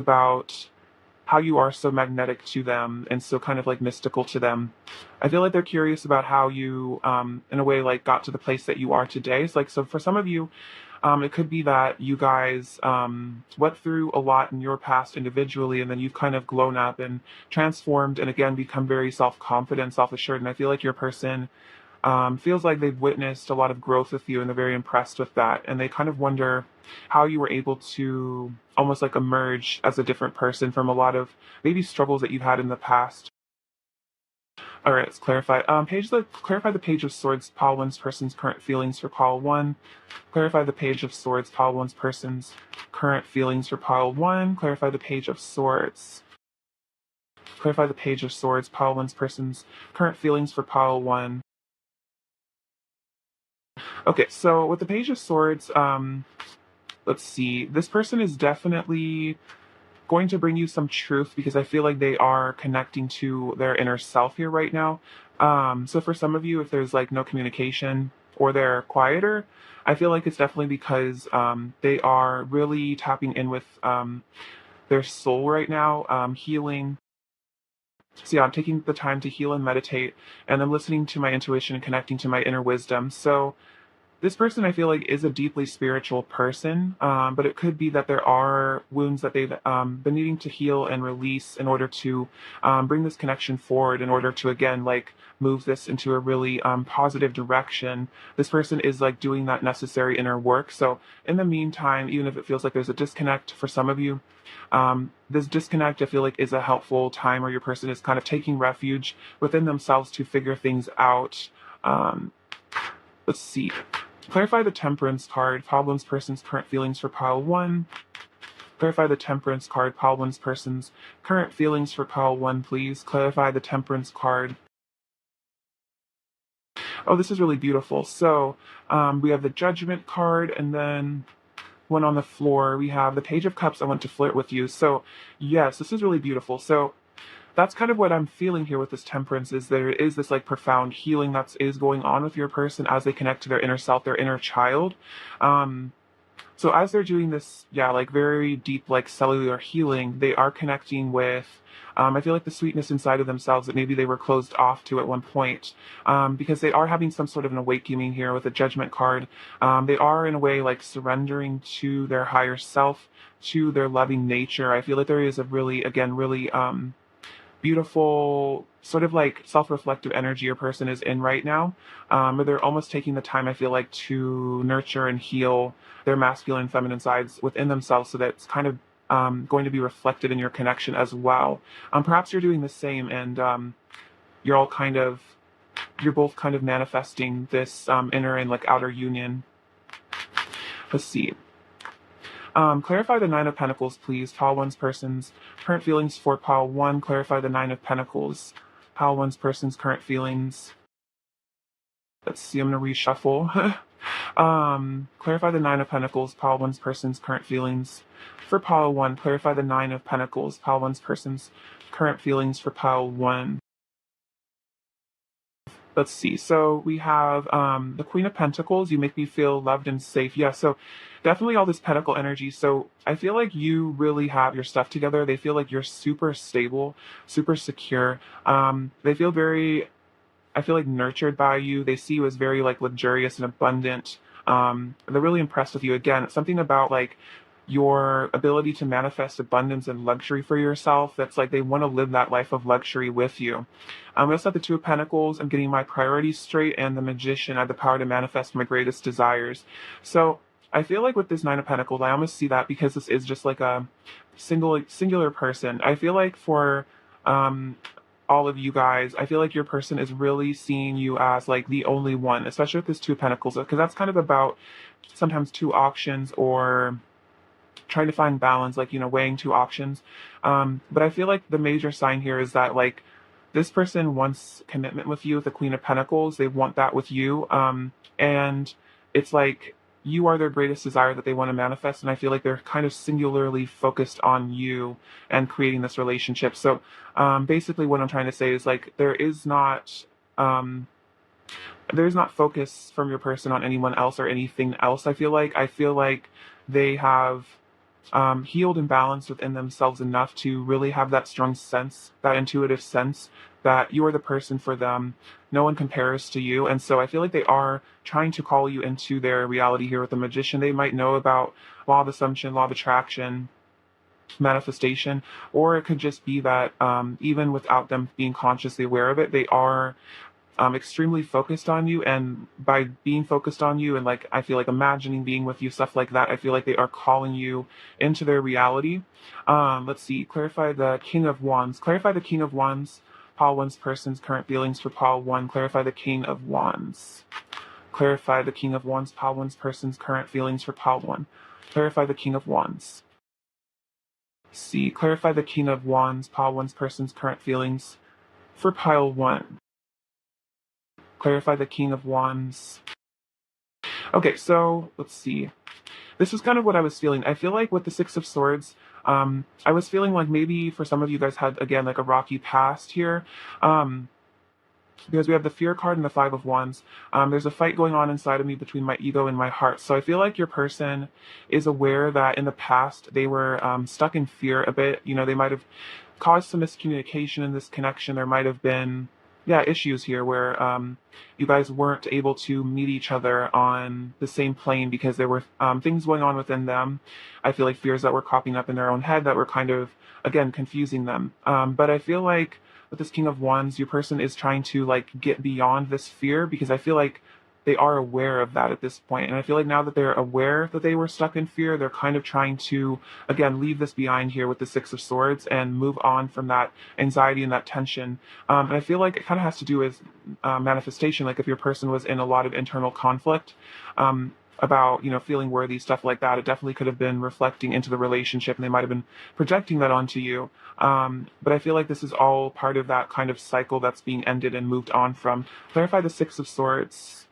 about how you are so magnetic to them and so kind of like mystical to them. I feel like they're curious about how you, in a way, like got to the place that you are today. It's like, so for some of you, it could be that you guys went through a lot in your past individually, and then you've kind of grown up and transformed and again become very self confident, self assured. And I feel like your person feels like they've witnessed a lot of growth with you and they're very impressed with that. And they kind of wonder how you were able to almost like emerge as a different person from a lot of maybe struggles that you've had in the past. All right, let's clarify. Clarify the Page of Swords, pile one's person's current feelings for pile one. Clarify the Page of Swords, pile one's person's current feelings for pile one. Clarify the Page of Swords. Clarify the Page of Swords, pile one's person's current feelings for pile one. Okay, so with the Page of Swords, let's see. This person is definitely going to bring you some truth because I feel like they are connecting to their inner self here right now. So for some of you, if there's like no communication or they're quieter, I feel like it's definitely because they are really tapping in with their soul right now, healing. So yeah, I'm taking the time to heal and meditate, and I'm listening to my intuition and connecting to my inner wisdom. So this person I feel like is a deeply spiritual person, but it could be that there are wounds that they've been needing to heal and release in order to bring this connection forward, in order to again like move this into a really positive direction. This person is like doing that necessary inner work. So in the meantime, even if it feels like there's a disconnect for some of you, this disconnect I feel like is a helpful time where your person is kind of taking refuge within themselves to figure things out. Let's see. Clarify the Temperance card, pile one's person's current feelings for pile one. Clarify the Temperance card, pile one's person's current feelings for pile one, please. Clarify the Temperance card. Oh, this is really beautiful. So we have the Judgment card, and then one on the floor. We have the Page of Cups, I want to flirt with you. So yes, this is really beautiful. So that's kind of what I'm feeling here with this Temperance, is there is this like profound healing that is going on with your person as they connect to their inner self, their inner child. So as they're doing this, yeah, like very deep, like cellular healing, they are connecting with, I feel like the sweetness inside of themselves that maybe they were closed off to at one point, because they are having some sort of an awakening here with the Judgment card. They are in a way like surrendering to their higher self, to their loving nature. I feel like there is a really, again, really, beautiful sort of like self-reflective energy your person is in right now, where they're almost taking the time I feel like to nurture and heal their masculine and feminine sides within themselves, so that it's kind of going to be reflected in your connection as well. Perhaps you're doing the same, and you're all kind of you're both kind of manifesting this inner and like outer union. Let's see. Clarify the Nine of Pentacles, please. Pile one's person's current feelings for pile one. Clarify the Nine of Pentacles. Pile one's person's current feelings. Let's see, I'm going to reshuffle. Clarify the Nine of Pentacles. Pile one's person's current feelings for pile one. Clarify the Nine of Pentacles. Pile one's person's current feelings for pile one. Let's see. So we have the Queen of Pentacles. You make me feel loved and safe. Yeah, so definitely all this pentacle energy. So I feel like you really have your stuff together. They feel like you're super stable, super secure. They feel very, I feel like, nurtured by you. They see you as very like luxurious and abundant. They're really impressed with you. Again, something about like your ability to manifest abundance and luxury for yourself. That's like they want to live that life of luxury with you. We also have the Two of Pentacles. I'm getting my priorities straight, and the Magician. I have the power to manifest my greatest desires. So I feel like with this Nine of Pentacles, I almost see that because this is just like a singular person. I feel like for all of you guys, I feel like your person is really seeing you as like the only one, especially with this Two of Pentacles, because that's kind of about sometimes two options, or trying to find balance, like, you know, weighing two options. But I feel like the major sign here is that like this person wants commitment with you with the Queen of Pentacles. They want that with you. And it's like you are their greatest desire that they want to manifest. And I feel like they're kind of singularly focused on you and creating this relationship. So basically what I'm trying to say is like there's not focus from your person on anyone else or anything else. I feel like they have healed and balanced within themselves enough to really have that strong sense, that intuitive sense that you are the person for them. No one compares to you. And so I feel like they are trying to call you into their reality here with the magician. They might know about law of assumption, law of attraction, manifestation, or it could just be that even without them being consciously aware of it, they are extremely focused on you. And by being focused on you and like, I feel like imagining being with you, stuff like that, I feel like they are calling you into their reality. Let's see, clarify the King of Wands. Clarify the King of Wands, Pile One's person's current feelings for Pile One. Clarify the King of Wands. Clarify the King of Wands, Pile One's person's current feelings for Pile One. Clarify the King of Wands. C. Clarify the King of Wands, Pile One's person's current feelings for Pile One. Clarify the King of Wands. Okay, so let's see. This is kind of what I was feeling. I feel like with the Six of Swords, I was feeling like maybe for some of you guys had, again, like a rocky past here. Because we have the Fear card and the Five of Wands. There's a fight going on inside of me between my ego and my heart. So I feel like your person is aware that in the past they were stuck in fear a bit. You know, they might have caused some miscommunication in this connection. There might have been, yeah, issues here where you guys weren't able to meet each other on the same plane because there were things going on within them. I feel like fears that were cropping up in their own head that were kind of, again, confusing them. But I feel like with this King of Wands, your person is trying to like get beyond this fear because I feel like they are aware of that at this point. And I feel like now that they're aware that they were stuck in fear, they're kind of trying to, again, leave this behind here with the Six of Swords and move on from that anxiety and that tension. And I feel like it kind of has to do with manifestation. Like if your person was in a lot of internal conflict, about, you know, feeling worthy, stuff like that, it definitely could have been reflecting into the relationship and they might have been projecting that onto you. But I feel like this is all part of that kind of cycle that's being ended and moved on from. Clarify the Six of Swords.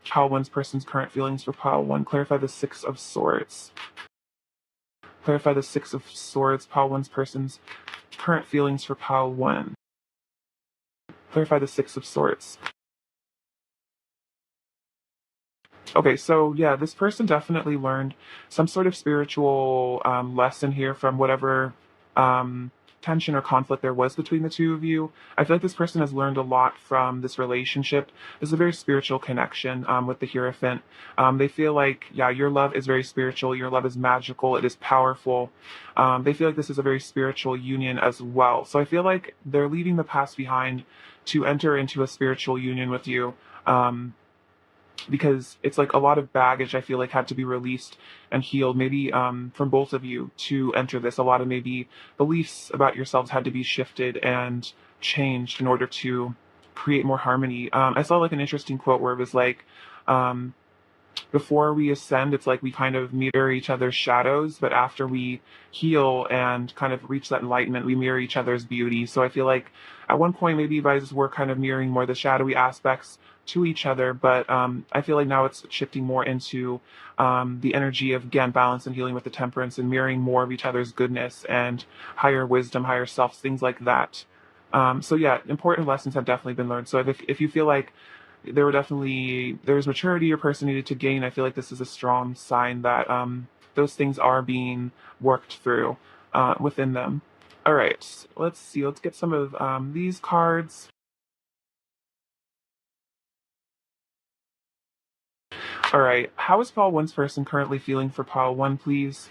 Pile One's person's current feelings for Pile One. Clarify the Six of Swords. Clarify the Six of Swords. Pile One's person's current feelings for Pile One. Clarify the Six of Swords. Okay, so yeah, this person definitely learned some sort of spiritual lesson here from whatever tension or conflict there was between the two of you. I feel like this person has learned a lot from this relationship. There's a very spiritual connection with the Hierophant. They feel like, yeah, your love is very spiritual. Your love is magical. It is powerful. They feel like this is a very spiritual union as well. So I feel like they're leaving the past behind to enter into a spiritual union with you. Because it's like a lot of baggage I feel like had to be released and healed maybe from both of you to enter this. A lot of maybe beliefs about yourselves had to be shifted and changed in order to create more harmony. I saw like an interesting quote where it was like, before we ascend, it's like we kind of mirror each other's shadows, but after we heal and kind of reach that enlightenment, we mirror each other's beauty. So I feel like at one point, maybe you guys were kind of mirroring more the shadowy aspects to each other, but I feel like now it's shifting more into the energy of, again, balance and healing with the temperance and mirroring more of each other's goodness and higher wisdom, higher selves, things like that. So yeah, important lessons have definitely been learned. So if you feel like there's maturity your person needed to gain, I feel like this is a strong sign that those things are being worked through within them. All right, let's see. Let's get some of these cards. All right, how is Pile One's person currently feeling for Pile One, please?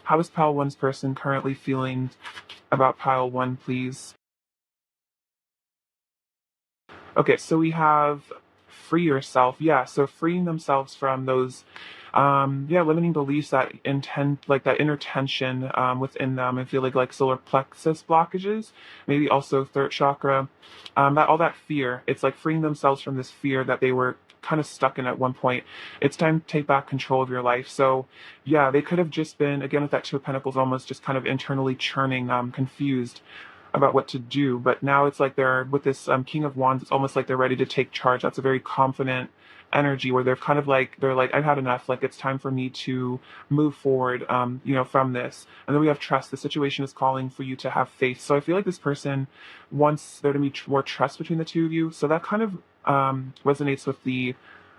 How is Pile One's person currently feeling about Pile One, please? Okay, so we have free yourself. Yeah, so freeing themselves from those limiting beliefs that intent, like that inner tension within them. I feel like solar plexus blockages, maybe also third chakra, that all that fear. It's like freeing themselves from this fear that they were kind of stuck in at one point. It's time to take back control of your life. So yeah, they could have just been, again, with that Two of Pentacles, almost just kind of internally churning, confused about what to do. But now it's like they're with this King of Wands, it's almost like they're ready to take charge. That's a very confident energy where they're kind of like, they're like, I've had enough. Like, it's time for me to move forward, from this. And then we have trust. The situation is calling for you to have faith. So I feel like this person wants there to be more trust between the two of you. So that kind of resonates with the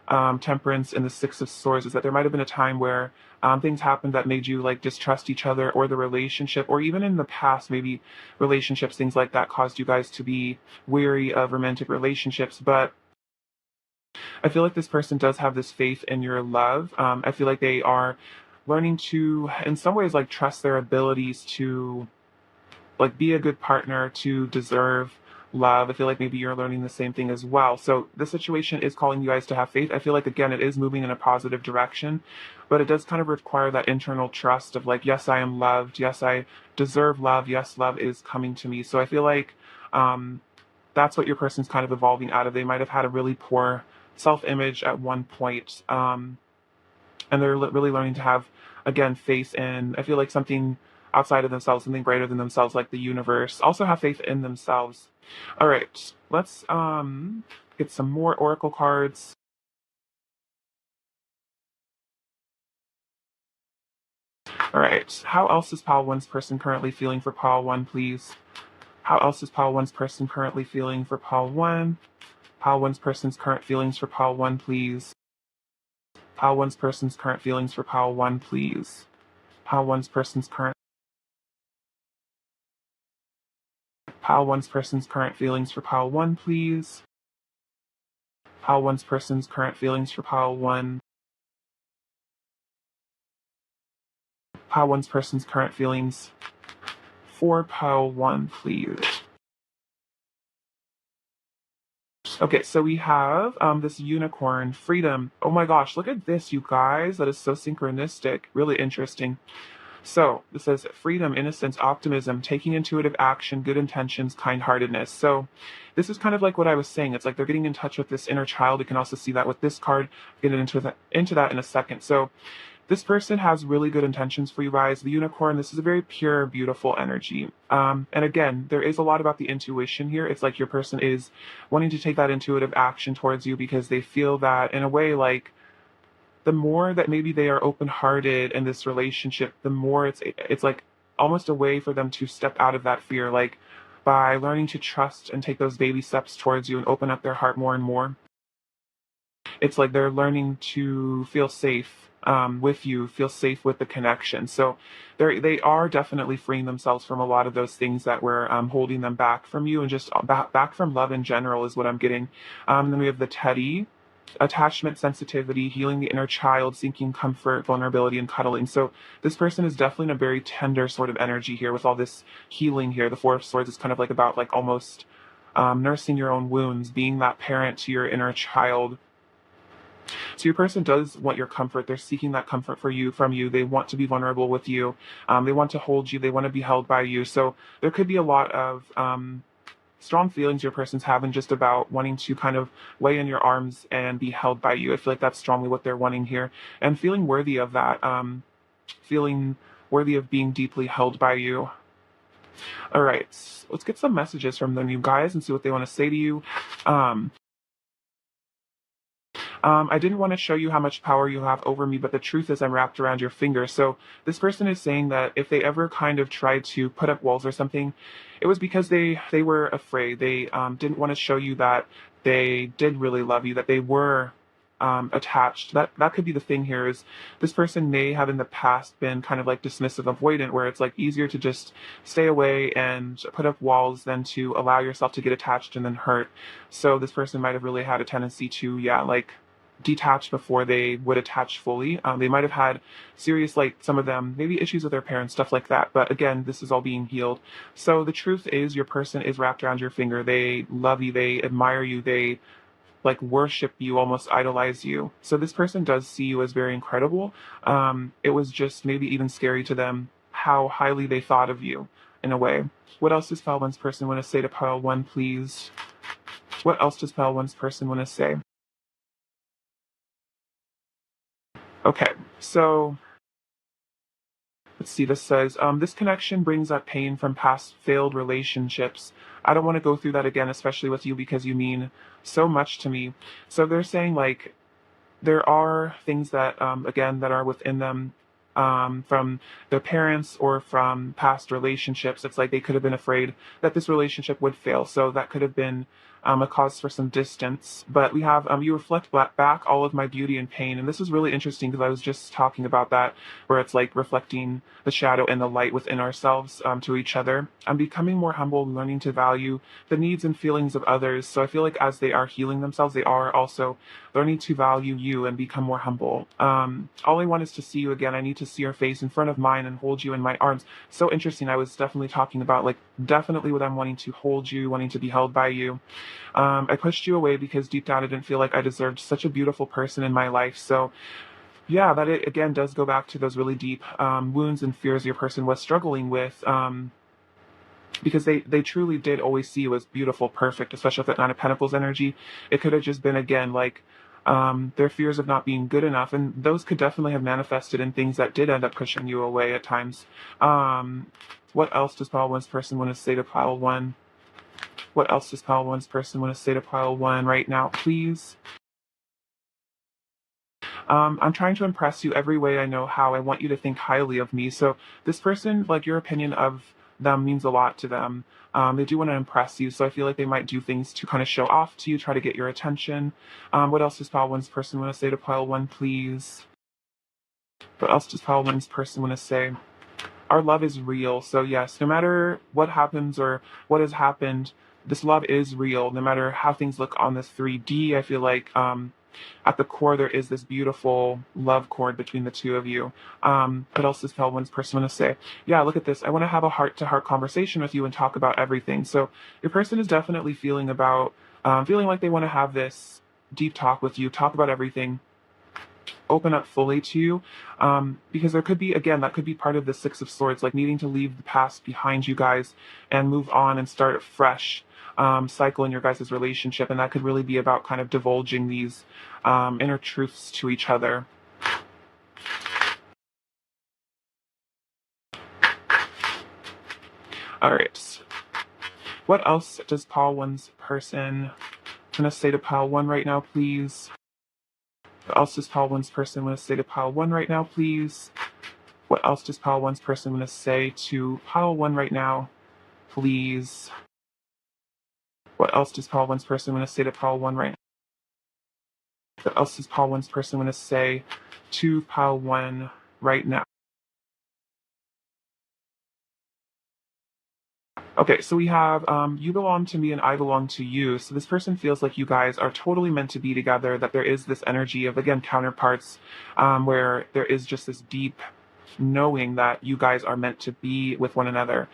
Temperance and the Six of Swords is that there might have been a time where things happened that made you like distrust each other or the relationship, or even in the past, maybe relationships, things like that caused you guys to be weary of romantic relationships. But I feel like this person does have this faith in your love. I feel like they are learning to, in some ways, like trust their abilities to like be a good partner, to deserve love. I feel like maybe you're learning the same thing as well. So the situation is calling you guys to have faith. I feel like again it is moving in a positive direction, but it does kind of require that internal trust of like, yes, I am loved. Yes, I deserve love. Yes, love is coming to me. So I feel like that's what your person's kind of evolving out of. They might have had a really poor self-image at one point, and they're really learning to have again faith in, I feel like, something outside of themselves, something greater than themselves, like the universe. Also have faith in themselves. All right, let's get some more oracle cards. All right, how else is pile one's person currently feeling for pile one, please? How else is pile one's person currently feeling for pile one? Pile one's person's current feelings for pile one, please. Pile one's person's current feelings for pile one, please. Pile one's person's current Pile one's person's current feelings for pile one, please. Pile one's person's current feelings for pile one. Pile one's person's current feelings for pile one, please. Okay, so we have this unicorn, freedom. Oh my gosh, look at this, you guys. That is so synchronistic. Really interesting. So this says freedom, innocence, optimism, taking intuitive action, good intentions, kind-heartedness. So this is kind of like what I was saying. It's like they're getting in touch with this inner child. You can also see that with this card. Get into that in a second. So this person has really good intentions for you guys. The unicorn, this is a very pure, beautiful energy. And again, there is a lot about the intuition here. It's like your person is wanting to take that intuitive action towards you because they feel that in a way, like the more that maybe they are open-hearted in this relationship, the more it's like almost a way for them to step out of that fear, like by learning to trust and take those baby steps towards you and open up their heart more and more. It's like they're learning to feel safe with you, feel safe with the connection. So they are definitely freeing themselves from a lot of those things that were holding them back from you, and just back from love in general is what I'm getting. Then we have the Teddy. Attachment, sensitivity, healing the inner child, seeking comfort, vulnerability, and cuddling. So this person is definitely in a very tender sort of energy here with all this healing here. The Four of Swords is kind of like about like almost nursing your own wounds, being that parent to your inner child. So your person does want your comfort. They're seeking that comfort for you, from you. They want to be vulnerable with you. They want to hold you. They want to be held by you. So there could be a lot of strong feelings your person's having just about wanting to kind of lay in your arms and be held by you. I feel like that's strongly what they're wanting here, and feeling worthy of that, feeling worthy of being deeply held by you. All right, let's get some messages from them, you guys, and see what they want to say to you. Um, I didn't want to show you how much power you have over me, but the truth is I'm wrapped around your finger. So this person is saying that if they ever kind of tried to put up walls or something, it was because they were afraid. They didn't want to show you that they did really love you, that they were attached. That could be the thing here, is this person may have in the past been kind of like dismissive, avoidant, where it's like easier to just stay away and put up walls than to allow yourself to get attached and then hurt. So this person might have really had a tendency to, yeah, like detach before they would attach fully. They might have had serious, like some of them, maybe issues with their parents, stuff like that. But again, this is all being healed. So the truth is your person is wrapped around your finger. They love you. They admire you. They like worship you, almost idolize you. So this person does see you as very incredible. It was just maybe even scary to them how highly they thought of you in a way. What else does Pile One's person want to say to Pile One, please? What else does Pile One's person want to say? Okay, so let's see. This says, this connection brings up pain from past failed relationships. I don't want to go through that again, especially with you, because you mean so much to me. So they're saying, like, there are things that, again, that are within them from their parents or from past relationships. It's like they could have been afraid that this relationship would fail. So that could have been a cause for some distance. But we have you reflect back all of my beauty and pain, and this is really interesting because I was just talking about that, where it's like reflecting the shadow and the light within ourselves to each other. I'm becoming more humble, learning to value the needs and feelings of others. So I feel like as they are healing themselves, they are also learning to value you and become more humble. All I want is to see you again. I need to see your face in front of mine and hold you in my arms. So interesting. I was definitely talking about like definitely what I'm wanting to hold you, wanting to be held by you. I pushed you away because deep down I didn't feel like I deserved such a beautiful person in my life. So yeah, that it again does go back to those really deep wounds and fears your person was struggling with. Because they truly did always see you as beautiful, perfect, especially with that Nine of Pentacles energy. It could have just been again like their fears of not being good enough, and those could definitely have manifested in things that did end up pushing you away at times. What else does Pile One's person want to say to Pile One? What else does Pile One's person want to say to Pile One right now, please? I'm trying to impress you every way I know how. I want you to think highly of me. So this person, like your opinion of them means a lot to them. They do want to impress you. So I feel like they might do things to kind of show off to you, try to get your attention. What else does Pile One's person want to say to Pile One, please? What else does Pile One's person want to say? Our love is real. So yes, no matter what happens or what has happened, this love is real. No matter how things look on this 3D, I feel like at the core there is this beautiful love chord between the two of you. What else does Pale One's person want to say? Yeah, look at this. I want to have a heart-to-heart conversation with you and talk about everything. So your person is definitely feeling like they want to have this deep talk with you, talk about everything, open up fully to you, because there could be, again, that could be part of the Six of Swords, like needing to leave the past behind you guys and move on and start a fresh cycle in your guys' relationship. And that could really be about kind of divulging these inner truths to each other. All right. What else does Pile One's person want to say to Pile One right now, please? What else does Pile One's person want to say to Pile One right now, please? What else does Pile One's person want to say to Pile One right now, please? What else does Pile One's person want to say to Pile One right now? What else does Pile One's person want to say to Pile One right now? Okay, so we have you belong to me and I belong to you. So this person feels like you guys are totally meant to be together, that there is this energy of, again, counterparts, where there is just this deep knowing that you guys are meant to be with one another.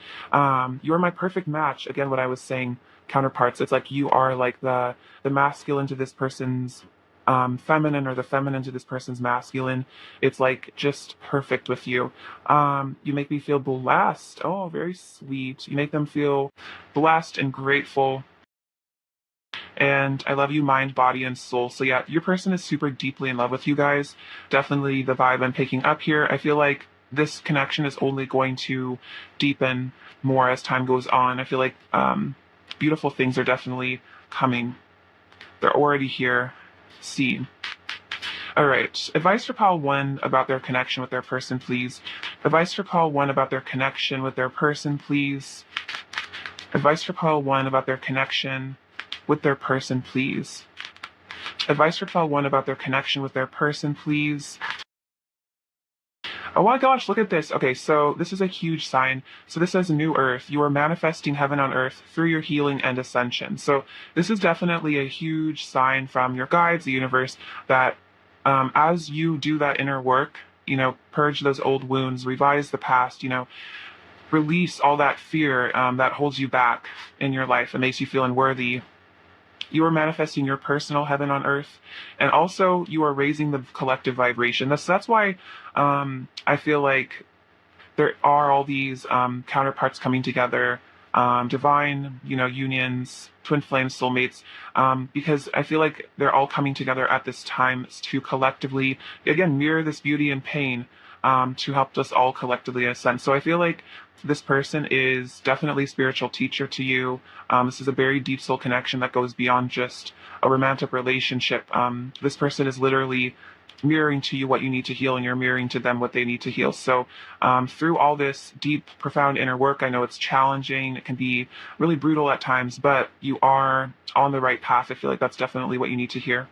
You're my perfect match. Again, what I was saying, counterparts. It's like you are like the masculine to this person's feminine, or the feminine to this person's masculine. It's like just perfect with you. You make me feel blessed. Oh, very sweet. You make them feel blessed and grateful. And I love you mind, body, and soul. So yeah, your person is super deeply in love with you guys. Definitely the vibe I'm picking up here. I feel like this connection is only going to deepen more as time goes on. I feel like beautiful things are definitely coming. They're already here. See. All right. Advice for Pile One about their connection with their person, please. Advice for Pile One about their connection with their person, please. Advice for Pile One about their connection with their person, please. Advice for Pile One about their connection with their person, please. Oh my gosh, look at this. Okay, so this is a huge sign. So this says New Earth. You are manifesting heaven on earth through your healing and ascension. So this is definitely a huge sign from your guides, the universe, that as you do that inner work, purge those old wounds, revise the past, release all that fear that holds you back in your life and makes you feel unworthy. You are manifesting your personal heaven on earth, and also you are raising the collective vibration. That's why I feel like there are all these counterparts coming together, divine, unions, twin flames, soulmates, because I feel like they're all coming together at this time to collectively, again, mirror this beauty and pain, to help us all collectively ascend. So I feel like this person is definitely a spiritual teacher to you. This is a very deep soul connection that goes beyond just a romantic relationship. This person is literally mirroring to you what you need to heal, and you're mirroring to them what they need to heal. So through all this deep, profound inner work, I know it's challenging. It can be really brutal at times, but you are on the right path. I feel like that's definitely what you need to hear.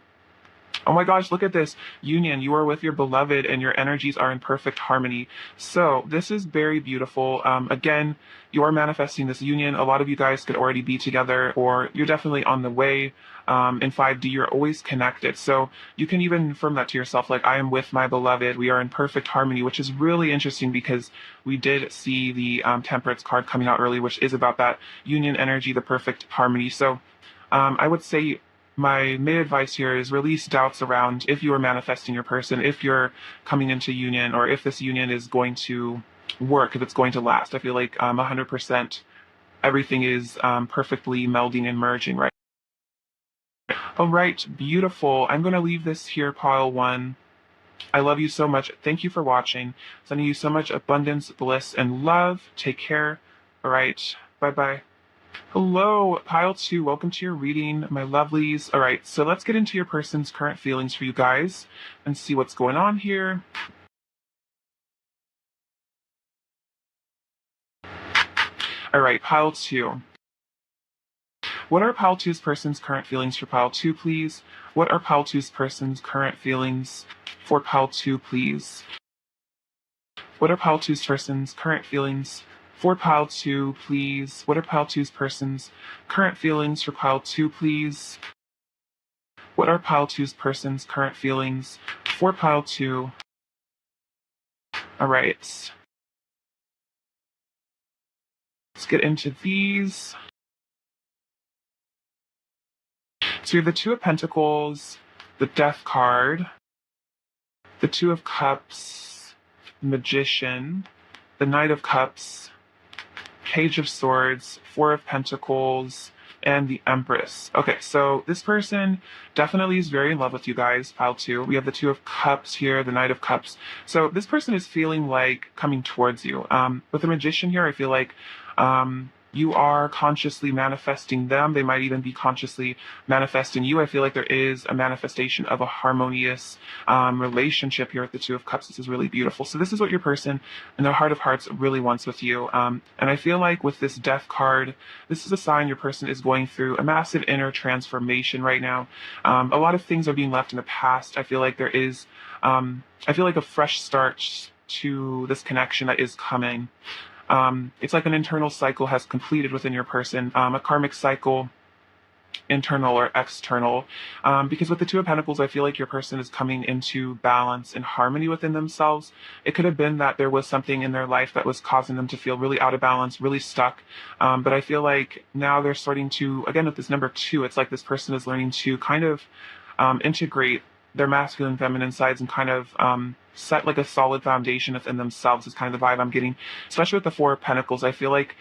Oh my gosh, look at this union. You are with your beloved and your energies are in perfect harmony. So this is very beautiful. Again, you are manifesting this union. A lot of you guys could already be together, or you're definitely on the way. In 5D, you're always connected. So you can even affirm that to yourself, like, I am with my beloved. We are in perfect harmony, which is really interesting because we did see the Temperance card coming out early, which is about that union energy, the perfect harmony. So I would say my main advice here is release doubts around if you are manifesting your person, if you're coming into union, or if this union is going to work, if it's going to last. I feel like 100% everything is perfectly melding and merging, right? All right, beautiful. I'm going to leave this here, pile one. I love you so much. Thank you for watching. Sending you so much abundance, bliss, and love. Take care. All right, bye-bye. Hello, pile two. Welcome to your reading, my lovelies. All right, so let's get into your person's current feelings for you guys and see what's going on here. All right, pile two. What are pile two's person's current feelings for pile two, please? What are pile two's person's current feelings for pile two, please? What are pile two's person's current feelings for pile two, please? What are pile two's person's current feelings for pile two, please? What are pile two's person's current feelings for pile two? All right. Let's get into these. So you have the Two of Pentacles, the Death card, the Two of Cups, Magician, the Knight of Cups, Page of Swords, Four of Pentacles, and the Empress. Okay, so this person definitely is very in love with you guys, pile two. We have the Two of Cups here, the Knight of Cups. So this person is feeling like coming towards you. With the Magician here, I feel like you are consciously manifesting them. They might even be consciously manifesting you. I feel like there is a manifestation of a harmonious relationship here with the Two of Cups. This is really beautiful. So this is what your person in their heart of hearts really wants with you. And I feel like with this Death card, this is a sign your person is going through a massive inner transformation right now. A lot of things are being left in the past. I feel like there is, I feel like a fresh start to this connection that is coming. It's like an internal cycle has completed within your person, a karmic cycle, internal or external. Because with the Two of Pentacles, I feel like your person is coming into balance and harmony within themselves. It could have been that there was something in their life that was causing them to feel really out of balance, really stuck. But I feel like now they're starting to, again, with this number two, it's like this person is learning to kind of integrate their masculine, feminine sides and kind of set like a solid foundation within themselves is kind of the vibe I'm getting. Especially with the Four of Pentacles, I feel like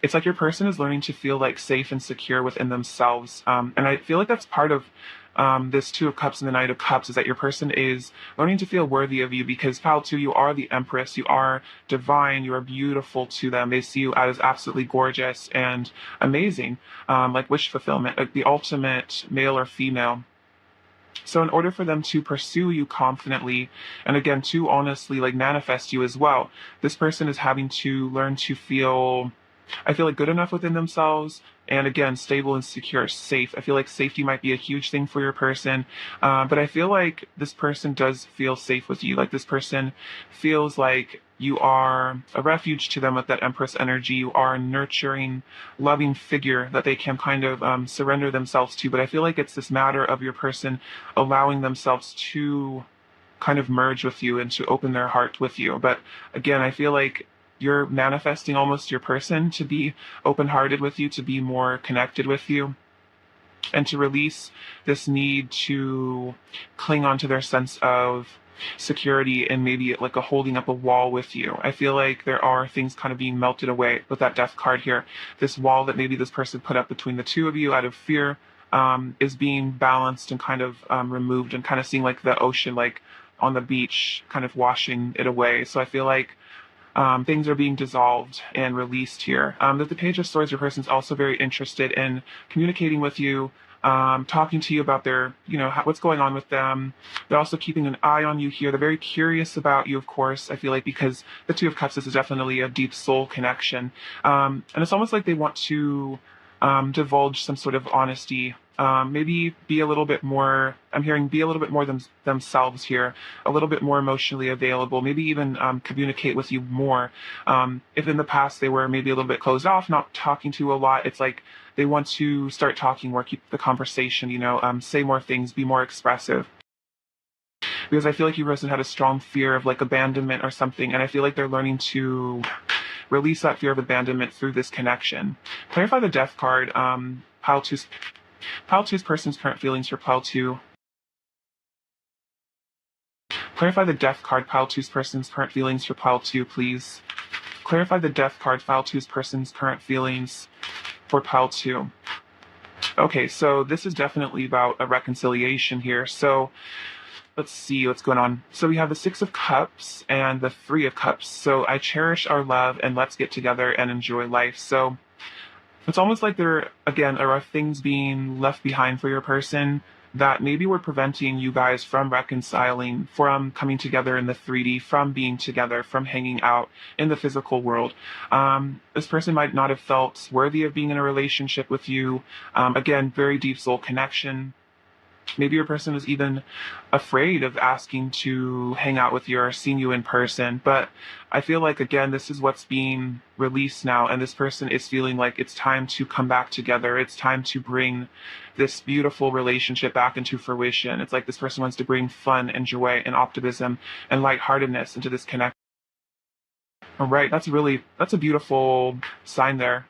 it's like your person is learning to feel like safe and secure within themselves. And I feel like that's part of this Two of Cups and the Knight of Cups, is that your person is learning to feel worthy of you, because pile two, you are the Empress, you are divine, you are beautiful to them. They see you as absolutely gorgeous and amazing, like wish fulfillment, like the ultimate male or female. So in order for them to pursue you confidently, and again, to honestly like manifest you as well, this person is having to learn to feel, I feel like, good enough within themselves, and again, stable and secure, safe. I feel like safety might be a huge thing for your person, but I feel like this person does feel safe with you. Like this person feels like you are a refuge to them with that Empress energy. You are a nurturing, loving figure that they can kind of surrender themselves to. But I feel like it's this matter of your person allowing themselves to kind of merge with you and to open their heart with you. But again, I feel like you're manifesting almost your person to be open-hearted with you, to be more connected with you, and to release this need to cling on to their sense of security and maybe like a holding up a wall with you. I feel like there are things kind of being melted away with that Death card here. This wall that maybe this person put up between the two of you out of fear is being balanced and kind of removed, and kind of seeing like the ocean like on the beach kind of washing it away. So I feel like things are being dissolved and released here. That the Page of Swords, your person's also very interested in communicating with you, talking to you about their, what's going on with them. They're also keeping an eye on you here. They're very curious about you, of course, I feel like, because the Two of Cups is definitely a deep soul connection. And it's almost like they want to divulge some sort of honesty. Maybe be a little bit more, I'm hearing be a little bit more themselves here, a little bit more emotionally available, maybe even communicate with you more. If in the past they were maybe a little bit closed off, not talking to you a lot, it's like they want to start talking more, keep the conversation, say more things, be more expressive. Because I feel like you person had a strong fear of like abandonment or something, and I feel like they're learning to release that fear of abandonment through this connection. Clarify the Death card. Pile two's person's current feelings for Pile 2. Clarify the Death card. Pile two's person's current feelings for Pile 2, please. Clarify the Death card. Pile two's person's current feelings for Pile 2. Okay, so this is definitely about a reconciliation here. So let's see what's going on. So we have the Six of Cups and the Three of Cups. So I cherish our love and let's get together and enjoy life. So it's almost like there, again, are things being left behind for your person that maybe were preventing you guys from reconciling, from coming together in the 3D, from being together, from hanging out in the physical world. This person might not have felt worthy of being in a relationship with you. Again, very deep soul connection. Maybe your person is even afraid of asking to hang out with you or seeing you in person. But I feel like, again, this is what's being released now. And this person is feeling like it's time to come back together. It's time to bring this beautiful relationship back into fruition. It's like this person wants to bring fun and joy and optimism and lightheartedness into this connection. All right. That's a beautiful sign there.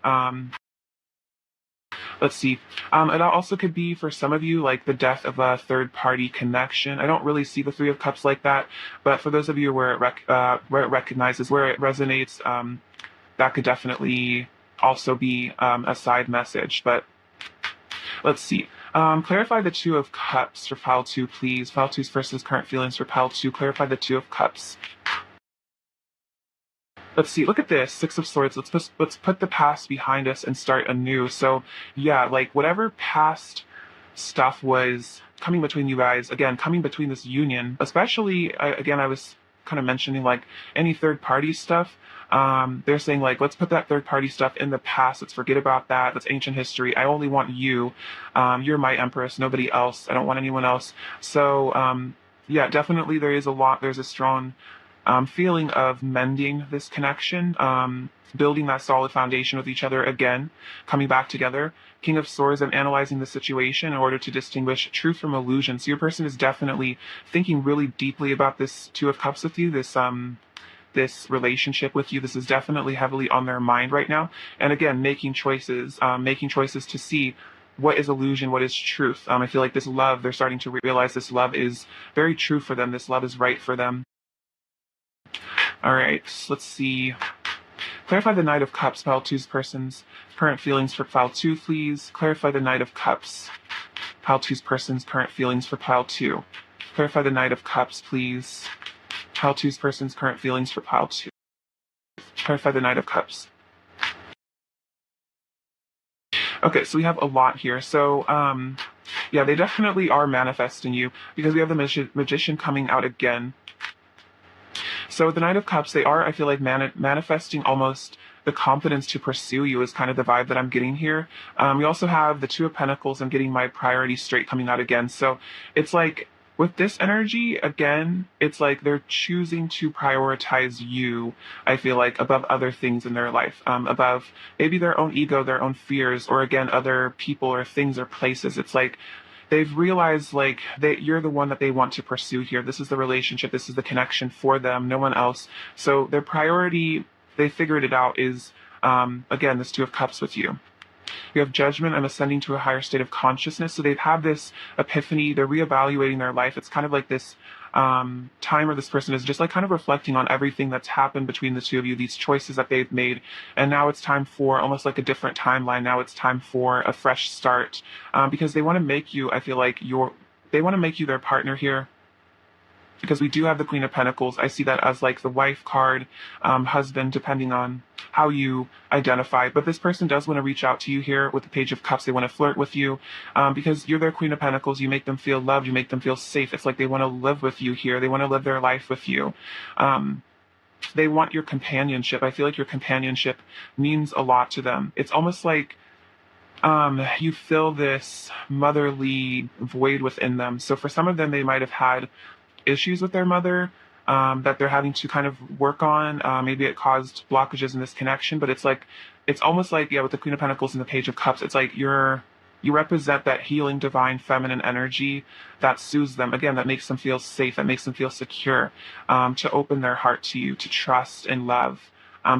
Let's see. It also could be for some of you like the death of a third party connection. I don't really see the Three of Cups like that, but for those of you where it recognizes, where it resonates, that could definitely also be a side message. But let's see. Clarify the Two of Cups for Pile 2, please. Pile 2's versus current feelings for Pile 2. Clarify the Two of Cups. Let's see. Look at this, Six of Swords. Let's put the past behind us and start anew. So yeah, like whatever past stuff was coming between you guys, again, coming between this union, especially again, I was kind of mentioning like any third party stuff. They're saying like, let's put that third party stuff in the past. Let's forget about that. That's ancient history. I only want you. You're my empress, nobody else. I don't want anyone else. So yeah, definitely there's a strong feeling of mending this connection, building that solid foundation with each other again, coming back together. King of Swords and analyzing the situation in order to distinguish truth from illusion. So your person is definitely thinking really deeply about this Two of Cups with you, this relationship with you. This is definitely heavily on their mind right now. And again, making choices to see what is illusion, what is truth. I feel like this love, they're starting to realize this love is very true for them. This love is right for them. All right, let's see. Clarify the Knight of Cups, Pile 2's person's current feelings for Pile 2, please. Clarify the Knight of Cups, Pile 2's person's current feelings for Pile 2. Clarify the Knight of Cups, please. Pile 2's person's current feelings for Pile 2. Clarify the Knight of Cups. Okay, so we have a lot here. So, yeah, they definitely are manifesting you because we have the Magician coming out again. So with the Knight of Cups, they are, I feel like, manifesting almost the confidence to pursue you is kind of the vibe that I'm getting here. We also have the Two of Pentacles. I'm getting my priorities straight coming out again. So it's like with this energy, again, it's like they're choosing to prioritize you, I feel like, above other things in their life, above maybe their own ego, their own fears, or again, other people or things or places. It's like they've realized like you're the one that they want to pursue here. This is the relationship. This is the connection for them, no one else. So their priority, they figured it out, is, again, this Two of Cups with you. We have Judgment. I'm ascending to a higher state of consciousness. So they've had this epiphany. They're reevaluating their life. It's kind of like this time where this person is just like kind of reflecting on everything that's happened between the two of you, these choices that they've made. And now it's time for almost like a different timeline. Now it's time for a fresh start, because they want to make you, I feel like they want to make you their partner here. because we do have the Queen of Pentacles. I see that as like the wife card, husband, depending on how you identify. But this person does want to reach out to you here with the Page of Cups. They want to flirt with you because you're their Queen of Pentacles. You make them feel loved. You make them feel safe. It's like they want to live with you here. They want to live their life with you. They want your companionship. I feel like your companionship means a lot to them. It's almost like you feel this motherly void within them. So for some of them, they might have had issues with their mother that they're having to kind of work on. Maybe it caused blockages in this connection, but it's almost like, yeah, with the Queen of Pentacles and the Page of Cups, it's like you represent that healing, divine, feminine energy that soothes them. Again, that makes them feel safe, that makes them feel secure, to open their heart to you, to trust and love,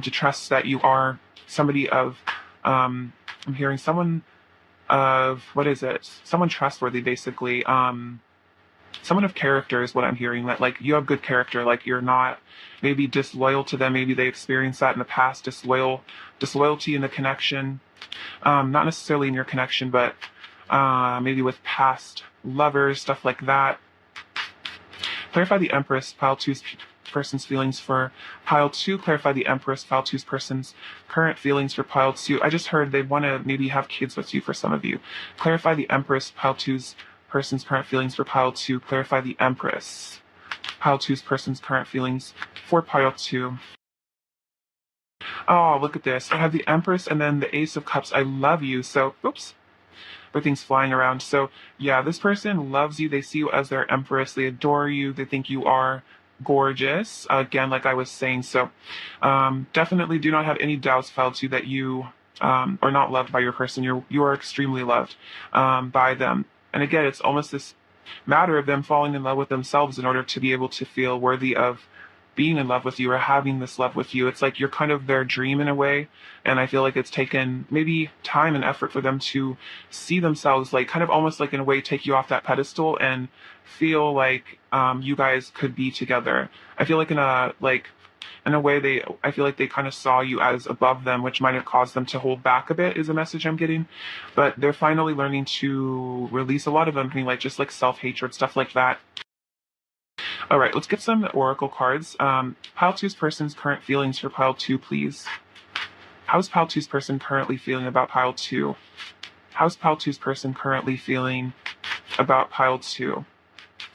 to trust that you are somebody of, I'm hearing someone of, what is it? Someone trustworthy, basically. Someone of character is what I'm hearing, that like you have good character, like you're not maybe disloyal to them. Maybe they experienced that in the past, disloyalty in the connection. Not necessarily in your connection, but maybe with past lovers, stuff like that. Clarify the Empress, pile two's person's feelings for pile two. Clarify the Empress, pile two's person's current feelings for pile two. I just heard they want to maybe have kids with you for some of you. Clarify the Empress, pile two's person's current feelings for pile two. Clarify the Empress, pile two's person's current feelings for pile two. Oh, look at this. I have the Empress and then the Ace of Cups. I love you. So, oops. Everything's flying around. So, yeah, this person loves you. They see you as their Empress. They adore you. They think you are gorgeous. Again, like I was saying. So, definitely do not have any doubts, Pile 2, that you are not loved by your person. You are extremely loved by them. And again, it's almost this matter of them falling in love with themselves in order to be able to feel worthy of being in love with you or having this love with you. It's like you're kind of their dream in a way. And I feel like it's taken maybe time and effort for them to see themselves, like kind of almost like in a way take you off that pedestal and feel like you guys could be together. I feel like in a way I feel like they kind of saw you as above them, which might have caused them to hold back a bit, is a message I'm getting. But they're finally learning to release a lot of them, like just like self-hatred, stuff like that. All right, let's get some oracle cards. Pile 2's person's current feelings for Pile 2, please. How's Pile 2's person currently feeling about Pile 2? How's Pile 2's person currently feeling about Pile 2?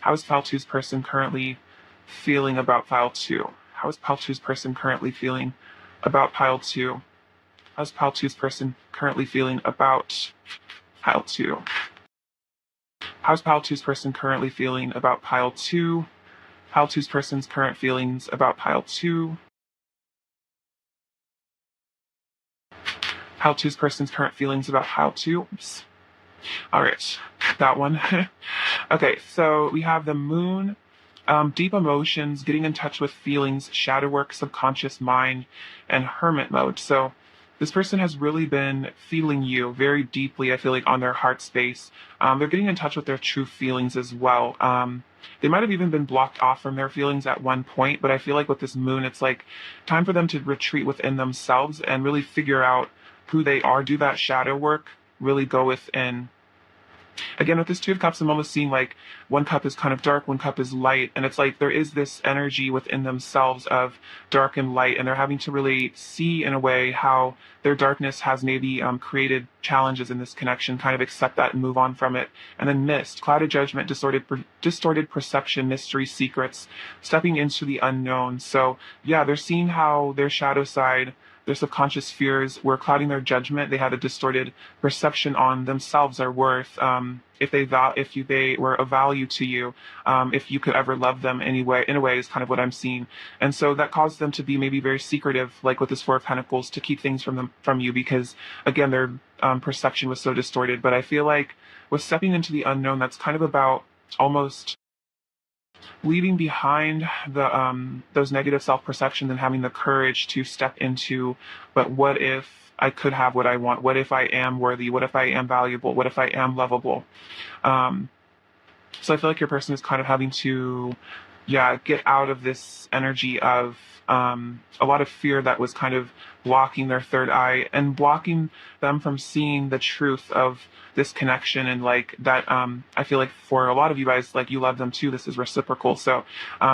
How's Pile 2's person currently feeling about Pile 2? How is Pile 2's person currently feeling about Pile 2? How's Pile 2's person currently feeling about Pile 2? How's Pile 2's person currently feeling about Pile 2? Pile 2's person's current feelings about Pile 2. Pile 2's person's current feelings about Pile 2. Oops. All right, that one. Okay, so we have the Moon, deep emotions, getting in touch with feelings, shadow work, subconscious mind, and hermit mode. So this person has really been feeling you very deeply, I feel like, on their heart space. They're getting in touch with their true feelings as well. They might have even been blocked off from their feelings at one point, but I feel like with this moon, it's like time for them to retreat within themselves and really figure out who they are, do that shadow work, really go within. Again, with this Two of Cups, I'm almost seeing like one cup is kind of dark, one cup is light, and it's like there is this energy within themselves of dark and light, and they're having to really see in a way how their darkness has maybe created challenges in this connection, kind of accept that and move on from it. And then mist, clouded judgment, distorted perception, mystery, secrets, stepping into the unknown. So yeah, they're seeing how their shadow side, their subconscious fears were clouding their judgment. They had a distorted perception on themselves, their worth, if they were of value to you, if you could ever love them in a way is kind of what I'm seeing. And so that caused them to be maybe very secretive, like with this Four of Pentacles, to keep things from you because, again, their perception was so distorted. But I feel like with stepping into the unknown, that's kind of about almost leaving behind those negative self-perceptions and having the courage to step into, but what if I could have what I want? What if I am worthy? What if I am valuable? What if I am lovable? So I feel like your person is kind of having to yeah, get out of this energy of a lot of fear that was kind of blocking their third eye and blocking them from seeing the truth of this connection. And like that, I feel like for a lot of you guys, like you love them too. This is reciprocal. So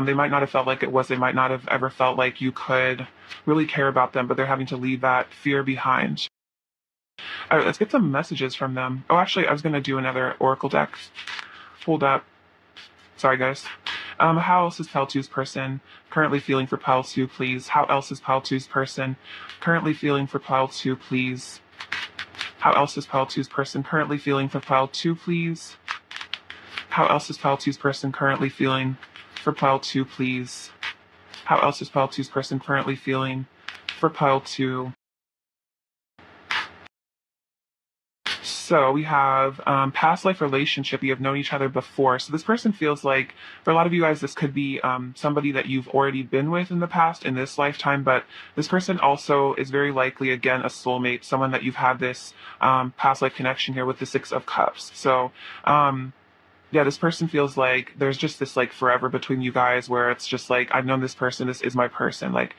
they might not have felt like it was, they might not have ever felt like you could really care about them, but they're having to leave that fear behind. All right, let's get some messages from them. Oh, actually, I was going to do another oracle deck. Hold up. Sorry, guys. How else is Pile 2's person currently feeling for Pile 2, please? How else is Pile 2's person currently feeling for Pile 2, please? How else is Pile 2's person currently feeling for Pile 2, please? How else is Pile 2's person currently feeling for Pile 2, please? How else is Pile 2's person currently feeling for Pile 2? So we have past life relationship. You have known each other before. So this person feels like, for a lot of you guys, this could be somebody that you've already been with in the past in this lifetime. But this person also is very likely, again, a soulmate, someone that you've had this past life connection here with the Six of Cups. So yeah, this person feels like there's just this like forever between you guys where it's just like, I've known this person. This is my person. Like,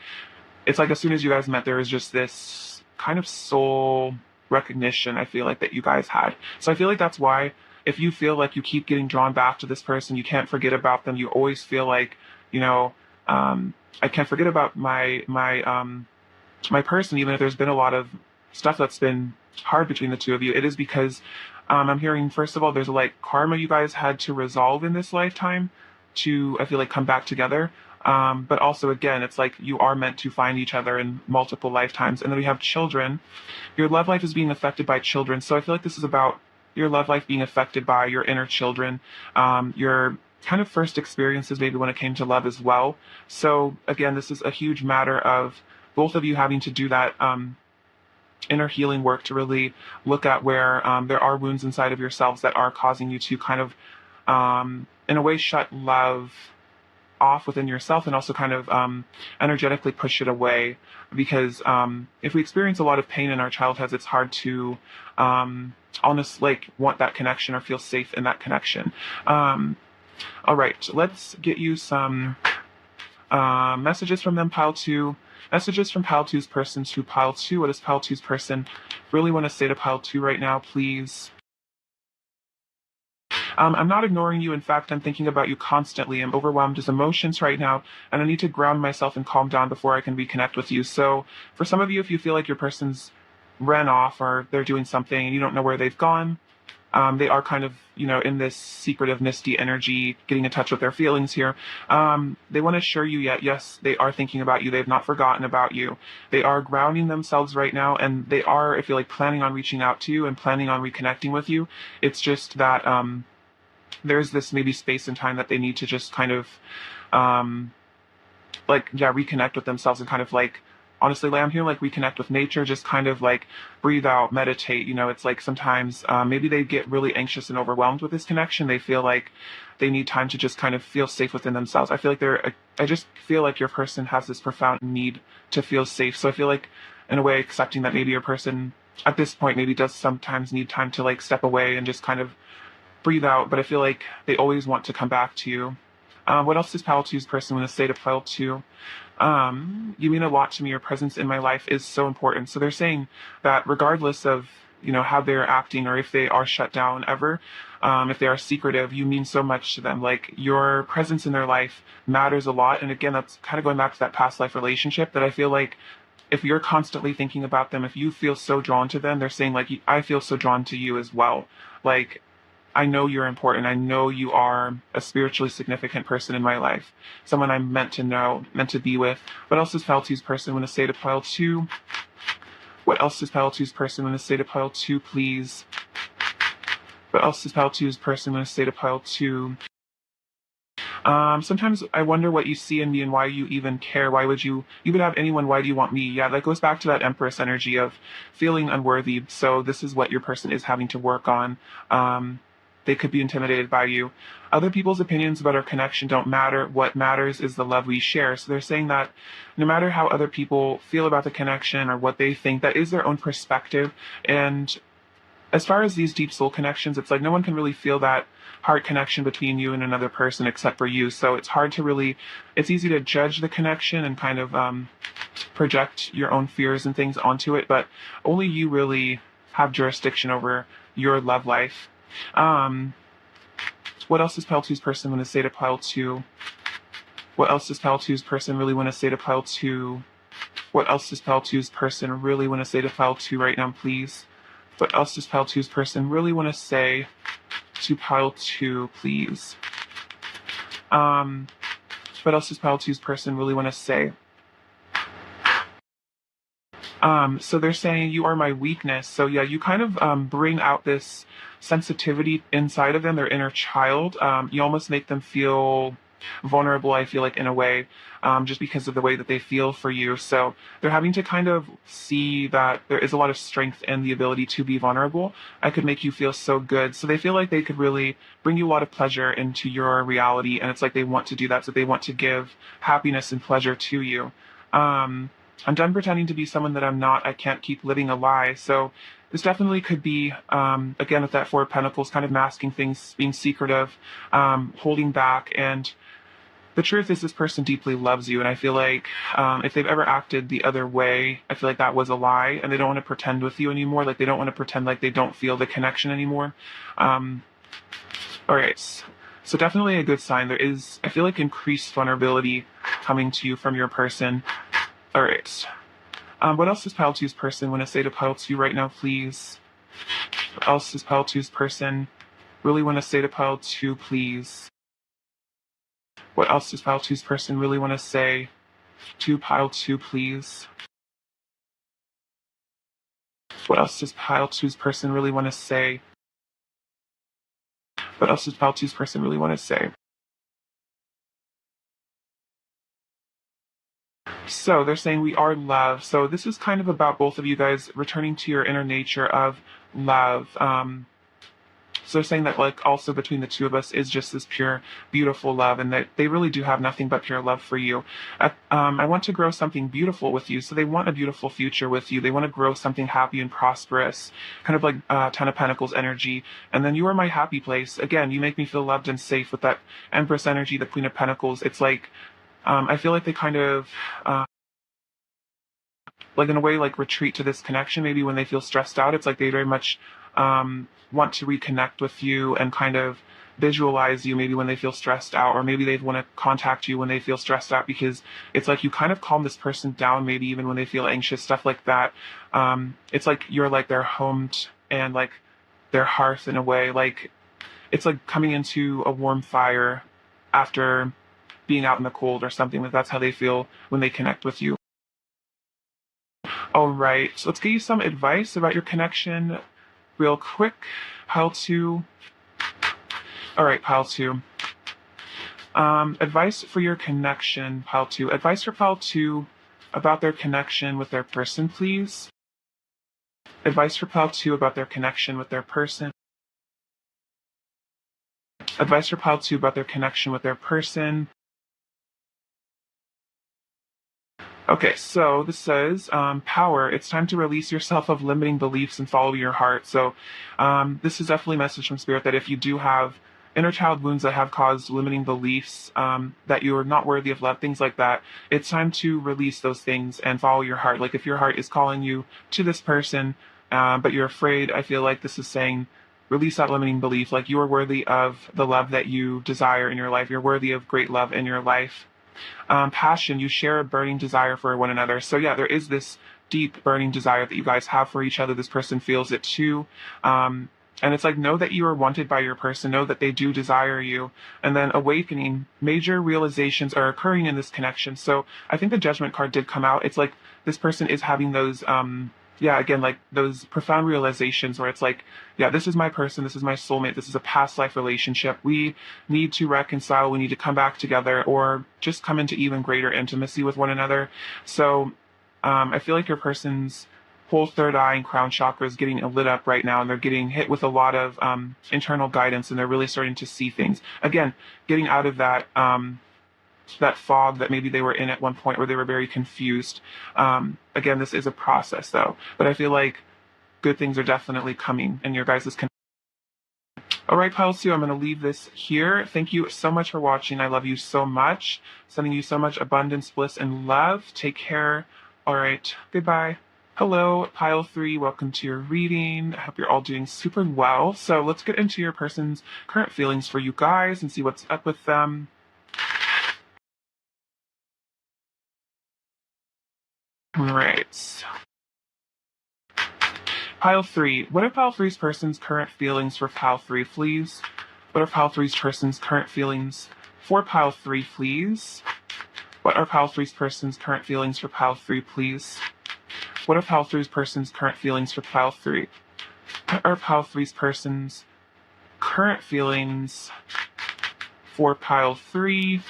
it's like as soon as you guys met, there was just this kind of soul recognition, I feel like, that you guys had. So I feel like that's why if you feel like you keep getting drawn back to this person, you can't forget about them, you always feel like, you know, I can't forget about my person, even if there's been a lot of stuff that's been hard between the two of you. It is because I'm hearing, first of all, there's like karma you guys had to resolve in this lifetime to, I feel like, come back together. But also, again, it's like you are meant to find each other in multiple lifetimes. And then we have children. Your love life is being affected by children. So I feel like this is about your love life being affected by your inner children, your kind of first experiences maybe when it came to love as well. So again, this is a huge matter of both of you having to do that inner healing work to really look at where there are wounds inside of yourselves that are causing you to kind of, in a way, shut love off within yourself and also kind of energetically push it away. Because if we experience a lot of pain in our childhoods, it's hard to almost like want that connection or feel safe in that connection. All right, let's get you some messages from them, Pile 2. Messages from Pile 2's person to Pile 2. What does Pile 2's person really want to say to Pile 2 right now, please? I'm not ignoring you. In fact, I'm thinking about you constantly. I'm overwhelmed with emotions right now, and I need to ground myself and calm down before I can reconnect with you. So for some of you, if you feel like your person's ran off or they're doing something and you don't know where they've gone, they are kind of, in this secretive, misty energy, getting in touch with their feelings here. They want to assure you yet, yes, they are thinking about you. They've not forgotten about you. They are grounding themselves right now, and they are, I feel like, planning on reaching out to you and planning on reconnecting with you. It's just that there's this maybe space and time that they need to just kind of, reconnect with themselves and kind of like, honestly, like, I'm here like reconnect with nature, just kind of like breathe out, meditate. It's like sometimes maybe they get really anxious and overwhelmed with this connection. They feel like they need time to just kind of feel safe within themselves. I feel like I just feel like your person has this profound need to feel safe. So I feel like, in a way, accepting that maybe your person at this point maybe does sometimes need time to like step away and just kind of breathe out. But I feel like they always want to come back to you. What else does Pile 2's person want to say to Pile 2? You mean a lot to me. Your presence in my life is so important. So they're saying that regardless of, how they're acting or if they are shut down ever, if they are secretive, you mean so much to them. Like, your presence in their life matters a lot. And again, that's kind of going back to that past life relationship that I feel like if you're constantly thinking about them, if you feel so drawn to them, they're saying like, I feel so drawn to you as well. Like, I know you're important. I know you are a spiritually significant person in my life, someone I'm meant to know, meant to be with. What else does Pile 2's person want to say to Pile 2? What else does Pile 2's person want to say to Pile 2, please? What else does Pile 2's person want to say to Pile 2? Sometimes I wonder what you see in me and why you even care. Why would you even have anyone? Why do you want me? Yeah, that goes back to that Empress energy of feeling unworthy. So this is what your person is having to work on. They could be intimidated by you. Other people's opinions about our connection don't matter. What matters is the love we share. So they're saying that no matter how other people feel about the connection or what they think, that is their own perspective. And as far as these deep soul connections, it's like no one can really feel that heart connection between you and another person except for you. So it's hard to really, it's easy to judge the connection and kind of project your own fears and things onto it, but only you really have jurisdiction over your love life. Um, what else does pile two's person want to say to pile two? What else does pile two's person really want to say to pile two? What else does pile two's person really want to say to pile two right now, please? What else does pile two's person really want to say to pile two, please? What else does pile two's person really want to say? So they're saying you are my weakness. So yeah, you kind of bring out this sensitivity inside of them, their inner child. You almost make them feel vulnerable, I feel like, in a way, just because of the way that they feel for you. So they're having to kind of see that there is a lot of strength in the ability to be vulnerable. I could make you feel so good. So they feel like they could really bring you a lot of pleasure into your reality. And it's like they want to do that. So they want to give happiness and pleasure to you. I'm done pretending to be someone that I'm not. I can't keep living a lie. So this definitely could be, again, with that Four of Pentacles, kind of masking things, being secretive, holding back. And the truth is this person deeply loves you. And I feel like if they've ever acted the other way, I feel like that was a lie. And they don't want to pretend with you anymore. Like they don't want to pretend like they don't feel the connection anymore. All right. So definitely a good sign. There is, I feel like, increased vulnerability coming to you from your person. All right. What else does pile two's person want to say to pile two right now, please? What else does pile two's person really want to say to pile two, please? What else does pile two's person really want to say to pile two, please? What else does pile two's person really want to say? What else does pile two's person really want to say? So they're saying we are love. So this is kind of about both of you guys returning to your inner nature of love. So they're saying that, like, also between the two of us is just this pure, beautiful love, and that they really do have nothing but pure love for you. I want to grow something beautiful with you. So they want a beautiful future with you. They want to grow something happy and prosperous, kind of like Ten of Pentacles energy. And then you are my happy place. Again, you make me feel loved and safe with that Empress energy, the Queen of Pentacles. It's like, I feel like they kind of, like in a way, like retreat to this connection. Maybe when they feel stressed out, it's like they very much want to reconnect with you and kind of visualize you maybe when they feel stressed out, or maybe they want to contact you when they feel stressed out, because it's like you kind of calm this person down, maybe even when they feel anxious, stuff like that. It's like you're like their home and like their hearth in a way. Like it's like coming into a warm fire after being out in the cold or something. Like that's how they feel when they connect with you. All right, so let's get you some advice about your connection real quick. Pile two. All right, pile two. Advice for your connection, pile two. Advice for pile two about their connection with their person, please. Advice for pile two about their connection with their person. Advice for pile two about their connection with their person. Okay, so this says, power, it's time to release yourself of limiting beliefs and follow your heart. So this is definitely a message from Spirit that if you do have inner child wounds that have caused limiting beliefs, that you are not worthy of love, things like that, it's time to release those things and follow your heart. Like if your heart is calling you to this person, but you're afraid, I feel like this is saying, release that limiting belief. Like you are worthy of the love that you desire in your life. You're worthy of great love in your life. Passion, you share a burning desire for one another. So yeah, there is this deep burning desire that you guys have for each other. This person feels it too. And it's like, know that you are wanted by your person, know that they do desire you. And then awakening, major realizations are occurring in this connection. So I think the Judgment card did come out. It's like this person is having those, yeah, again, like those profound realizations where it's like, yeah, this is my person, this is my soulmate, this is a past life relationship. We need to reconcile, we need to come back together, or just come into even greater intimacy with one another. So I feel like your person's whole third eye and crown chakra is getting lit up right now, and they're getting hit with a lot of internal guidance, and they're really starting to see things. Again, getting out of that that fog that maybe they were in at one point where they were very confused. Again, this is a process though, but I feel like good things are definitely coming in your guys' connection. All right, Pile 2, I'm going to leave this here. Thank you so much for watching. I love you so much. Sending you so much abundance, bliss, and love. Take care. All right, goodbye. Hello, Pile 3. Welcome to your reading. I hope you're all doing super well. So let's get into your person's current feelings for you guys and see what's up with them. All right. Pile 3. What are Pile 3's person's current feelings for Pile 3, please? What are Pile 3's person's current feelings for Pile 3, please? What are Pile 3's person's current feelings for Pile 3, please? What are Pile 3's person's current feelings for Pile 3? What are Pile 3's person's current feelings for Pile 3?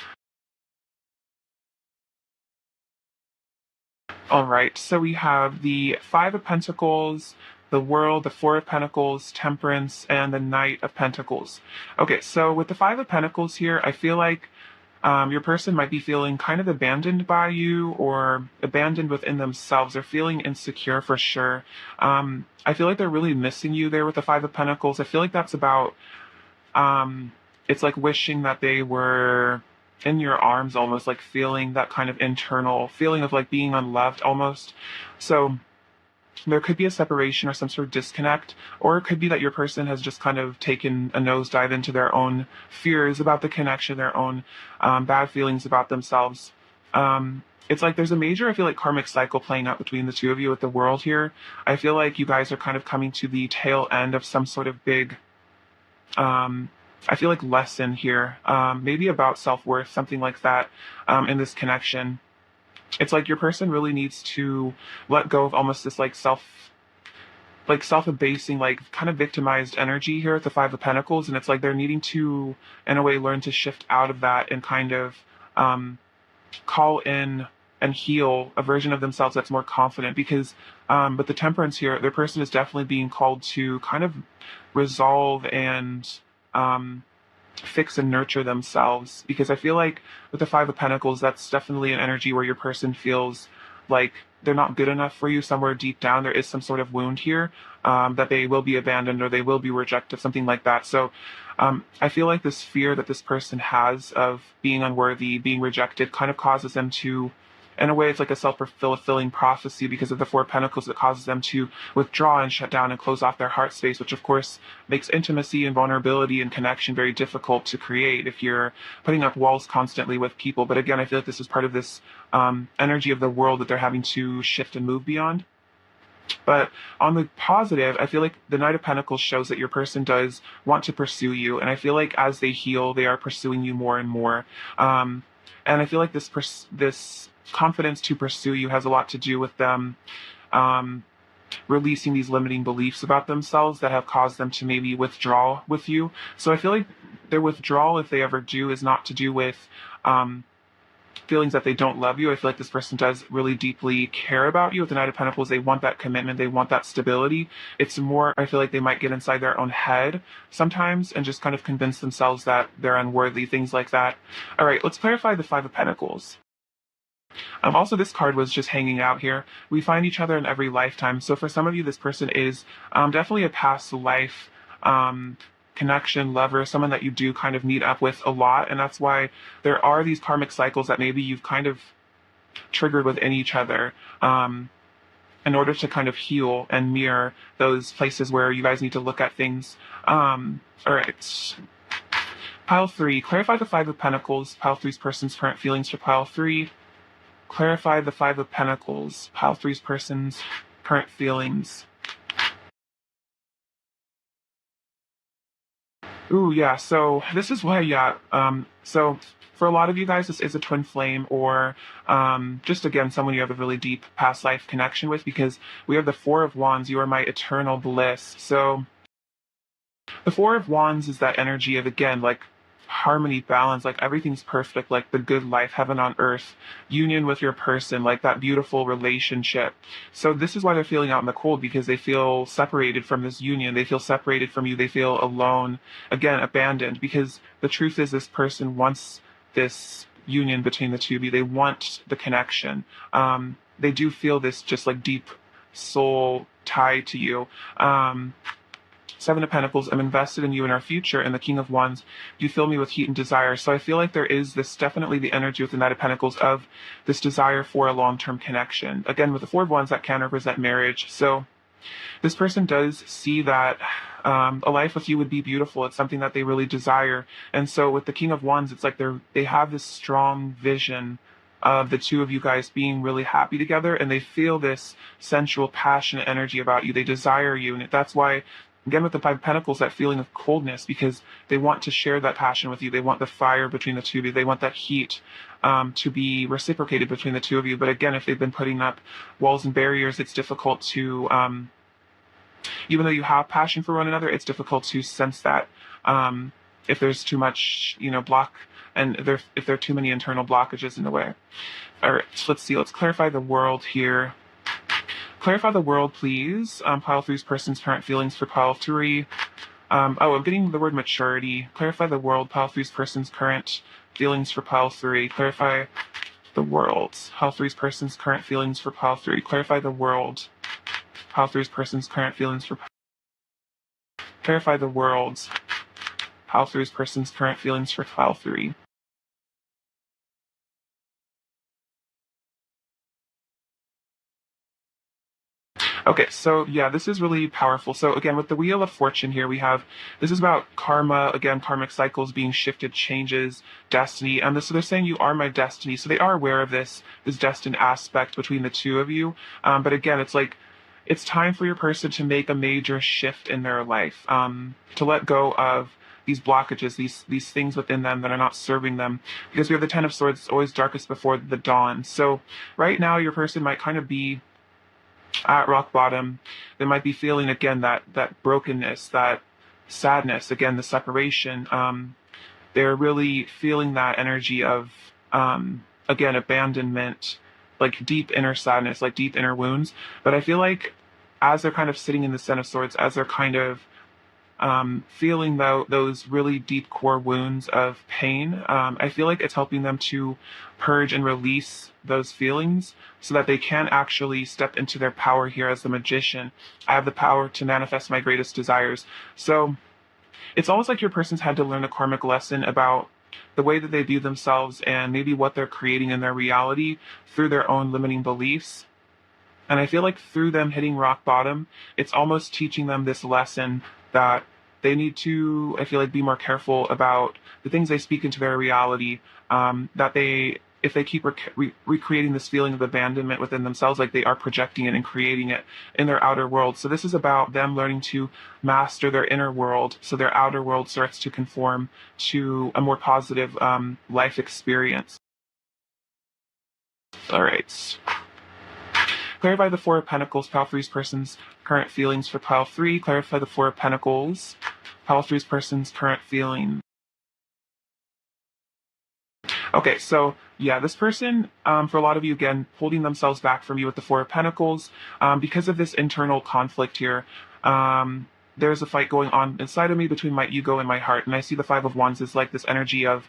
All right, so we have the Five of Pentacles, the World, the Four of Pentacles, Temperance, and the Knight of Pentacles. Okay, so with the Five of Pentacles here, I feel like your person might be feeling kind of abandoned by you or abandoned within themselves. They're feeling insecure for sure. I feel like they're really missing you there with the Five of Pentacles. I feel like that's about, it's like wishing that they were in your arms, almost like feeling that kind of internal feeling of like being unloved almost. So there could be a separation or some sort of disconnect, or it could be that your person has just kind of taken a nosedive into their own fears about the connection, their own bad feelings about themselves. It's like there's a major, I feel like, karmic cycle playing out between the two of you with the World here. I feel like you guys are kind of coming to the tail end of some sort of big, I feel like, lesson here, maybe about self-worth, something like that, in this connection. It's like your person really needs to let go of almost this like self-abasing, like kind of victimized energy here at the Five of Pentacles. And it's like they're needing to, in a way, learn to shift out of that and kind of call in and heal a version of themselves that's more confident. Because with the Temperance here, their person is definitely being called to kind of resolve and fix and nurture themselves, because I feel like with the Five of Pentacles, that's definitely an energy where your person feels like they're not good enough for you. Somewhere deep down there is some sort of wound here, that they will be abandoned or they will be rejected, something like that. So I feel like this fear that this person has of being unworthy, being rejected, kind of causes them to, in a way, it's like a self-fulfilling prophecy because of the Four of Pentacles that causes them to withdraw and shut down and close off their heart space, which of course makes intimacy and vulnerability and connection very difficult to create if you're putting up walls constantly with people. But again, I feel like this is part of this energy of the World that they're having to shift and move beyond. But on the positive, I feel like the Knight of Pentacles shows that your person does want to pursue you. And I feel like as they heal, they are pursuing you more and more. And I feel like this confidence to pursue you has a lot to do with them releasing these limiting beliefs about themselves that have caused them to maybe withdraw with you. So I feel like their withdrawal, if they ever do, is not to do with feelings that they don't love you. I feel like this person does really deeply care about you. With the Knight of Pentacles, they want that commitment, they want that stability. It's more, I feel like they might get inside their own head sometimes and just kind of convince themselves that they're unworthy, things like that. All right, let's clarify the Five of Pentacles. Also, this card was just hanging out here. We find each other in every lifetime. So for some of you, this person is definitely a past life connection, lover, someone that you do kind of meet up with a lot. And that's why there are these karmic cycles that maybe you've kind of triggered within each other in order to kind of heal and mirror those places where you guys need to look at things. All right. Pile 3, clarify the Five of Pentacles, Pile 3's person's current feelings for Pile 3. Clarify the Five of Pentacles, Pile 3's person's current feelings. Ooh, yeah, so this is why, yeah, so for a lot of you guys, this is a twin flame or just, again, someone you have a really deep past life connection with, because we have the Four of Wands, you are my eternal bliss. So the Four of Wands is that energy of, again, like harmony, balance, like everything's perfect, like the good life, heaven on earth, union with your person, like that beautiful relationship. So this is why they're feeling out in the cold, because they feel separated from this union. They feel separated from you. They feel alone, again, abandoned, because the truth is this person wants this union between the two of you. They want the connection. They do feel this just like deep soul tied to you. Seven of Pentacles, I'm invested in you in our future. And the King of Wands, you fill me with heat and desire. So I feel like there is this definitely the energy with the Knight of Pentacles of this desire for a long-term connection. Again, with the Four of Wands, that can represent marriage. So this person does see that a life with you would be beautiful. It's something that they really desire. And so with the King of Wands, it's like they have this strong vision of the two of you guys being really happy together, and they feel this sensual, passionate energy about you. They desire you, and that's why, again, with the Five of Pentacles, that feeling of coldness, because they want to share that passion with you. They want the fire between the two of you. They want that heat to be reciprocated between the two of you. But again, if they've been putting up walls and barriers, it's difficult to, even though you have passion for one another, it's difficult to sense that if there's too much, block, and if there are too many internal blockages in the way. All right, so let's see. Let's clarify the world here. Clarify the world, please. Pile three's person's current feelings for pile three. I'm getting the word maturity. Clarify the world. Pile three's person's current feelings for pile three. Clarify the world. Pile three's person's current feelings for pile three. Clarify the world. Pile three's person's current feelings for. Clarify the world. Pile three's person's current feelings for pile three. Okay, so yeah, this is really powerful. So again, with the Wheel of Fortune here, this is about karma, again, karmic cycles being shifted, changes, destiny. And so they're saying you are my destiny. So they are aware of this destined aspect between the two of you. But again, it's like, it's time for your person to make a major shift in their life, to let go of these blockages, these things within them that are not serving them. Because we have the Ten of Swords, it's always darkest before the dawn. So right now, your person might kind of be at rock bottom. They might be feeling, again, that brokenness, that sadness, again, the separation. They're really feeling that energy of, again, abandonment, like deep inner sadness, like deep inner wounds. But I feel like as they're kind of sitting in the Ten of Swords, as they're kind of feeling those really deep core wounds of pain, I feel like it's helping them to purge and release those feelings so that they can actually step into their power here as the magician. I have the power to manifest my greatest desires. So it's almost like your person's had to learn a karmic lesson about the way that they view themselves and maybe what they're creating in their reality through their own limiting beliefs. And I feel like through them hitting rock bottom, it's almost teaching them this lesson that they need to, I feel like, be more careful about the things they speak into their reality, that if they keep recreating this feeling of abandonment within themselves, like they are projecting it and creating it in their outer world. So this is about them learning to master their inner world so their outer world starts to conform to a more positive life experience. All right. Clarify the Four of Pentacles, pile three's person's current feelings for pile three. Clarify the Four of Pentacles, pile three's person's current feeling. Okay, so yeah, this person, for a lot of you, again, holding themselves back from you with the Four of Pentacles, because of this internal conflict here. There's a fight going on inside of me between my ego and my heart. And I see the Five of Wands as like this energy of,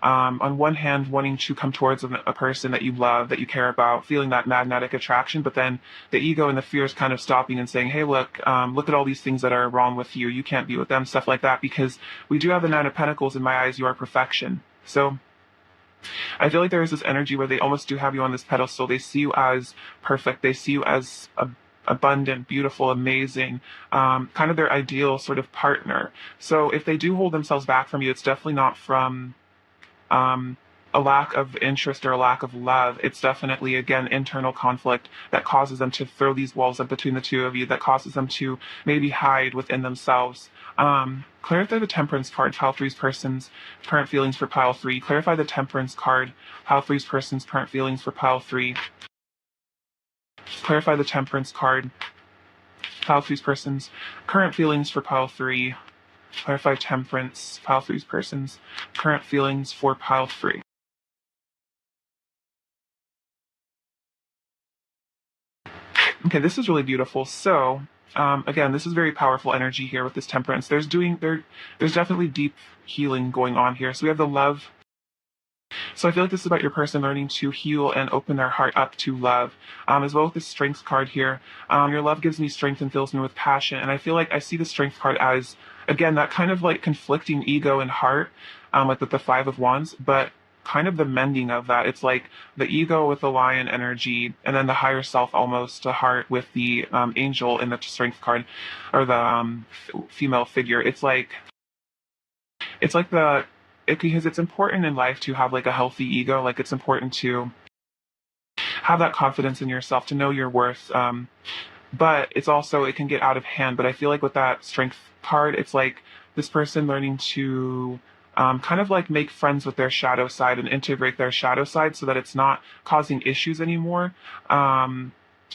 on one hand, wanting to come towards a person that you love, that you care about, feeling that magnetic attraction, but then the ego and the fear is kind of stopping and saying, hey, look at all these things that are wrong with you. You can't be with them, stuff like that, because we do have the Nine of Pentacles. In my eyes, you are perfection. So I feel like there is this energy where they almost do have you on this pedestal. They see you as perfect. They see you as abundant, beautiful, amazing, kind of their ideal sort of partner. So if they do hold themselves back from you, it's definitely not from a lack of interest or a lack of love. It's definitely, again, internal conflict that causes them to throw these walls up between the two of you, that causes them to maybe hide within themselves. Clarify the Temperance card, pile three's person's current feelings for pile three. Clarify the Temperance card, pile three's person's current feelings for pile three. Clarify the Temperance card, pile three's person's current feelings for pile three. Clarify Temperance, pile three's person's current feelings for pile three. Okay, this is really beautiful. So, again, this is very powerful energy here with this Temperance. There's definitely deep healing going on here. So we have the Love. So I feel like this is about your person learning to heal and open their heart up to love. As well with the strength card here, your love gives me strength and fills me with passion. And I feel like I see the strength card as, again, that kind of like conflicting ego and heart, like with the Five of Wands, but kind of the mending of that. It's like the ego with the lion energy, and then the higher self almost to heart with the angel in the strength card, or the female figure. It's like because it's important in life to have like a healthy ego. Like it's important to have that confidence in yourself, to know your worth. But it's also, it can get out of hand. But I feel like with that strength card, it's like this person learning to kind of like make friends with their shadow side and integrate their shadow side so that it's not causing issues anymore.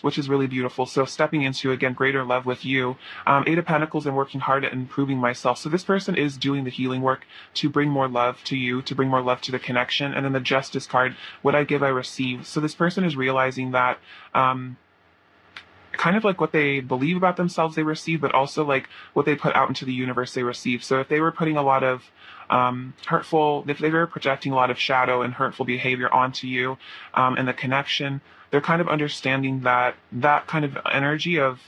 Which is really beautiful. So stepping into, again, greater love with you. Eight of Pentacles and working hard at improving myself. So this person is doing the healing work to bring more love to you, to bring more love to the connection. And then the Justice card, what I give, I receive. So this person is realizing that kind of like what they believe about themselves they receive, but also like what they put out into the universe they receive. So if they were putting a lot of if they were projecting a lot of shadow and hurtful behavior onto you and the connection, they're kind of understanding that that kind of energy of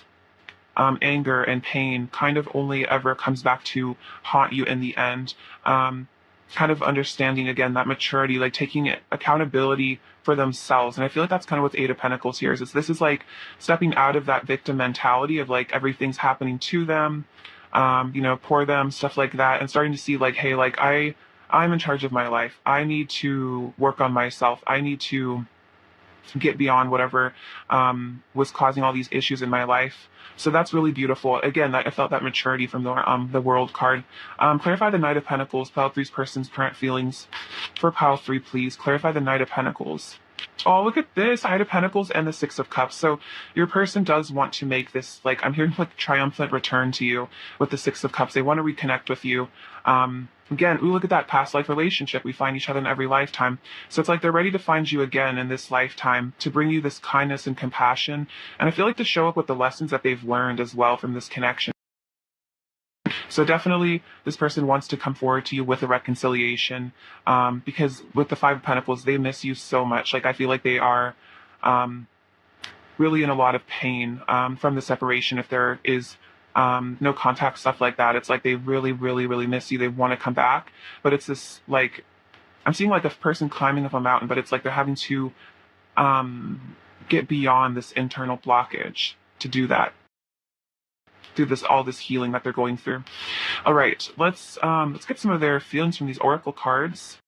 anger and pain kind of only ever comes back to haunt you in the end. Kind of understanding, again, that maturity, like taking accountability for themselves. And I feel like that's kind of what the Eight of Pentacles here is. This is like stepping out of that victim mentality of like everything's happening to them, poor them, stuff like that, and starting to see like, hey, like I'm in charge of my life. I need to work on myself. I need to get beyond whatever was causing all these issues in my life. So that's really beautiful. Again, I felt that maturity from the World card. Clarify the Knight of Pentacles, Pile Three's person's current feelings. For Pile Three, please clarify the Knight of Pentacles. Oh, look at this, Knight of Pentacles and the Six of Cups. So your person does want to make this, like, I'm hearing like triumphant return to you with the Six of Cups. They want to reconnect with you. Again, we look at that past life relationship. We find each other in every lifetime. So it's like they're ready to find you again in this lifetime to bring you this kindness and compassion. And I feel like to show up with the lessons that they've learned as well from this connection. So definitely this person wants to come forward to you with a reconciliation, because with the Five of Pentacles, they miss you so much. Like I feel like they are really in a lot of pain from the separation. If there is no contact, stuff like that, it's like they really, really, really miss you. They want to come back, but it's this like, I'm seeing like a person climbing up a mountain, but it's like they're having to get beyond this internal blockage to do that. Through all this healing that they're going through. All right, let's get some of their feelings from these oracle cards.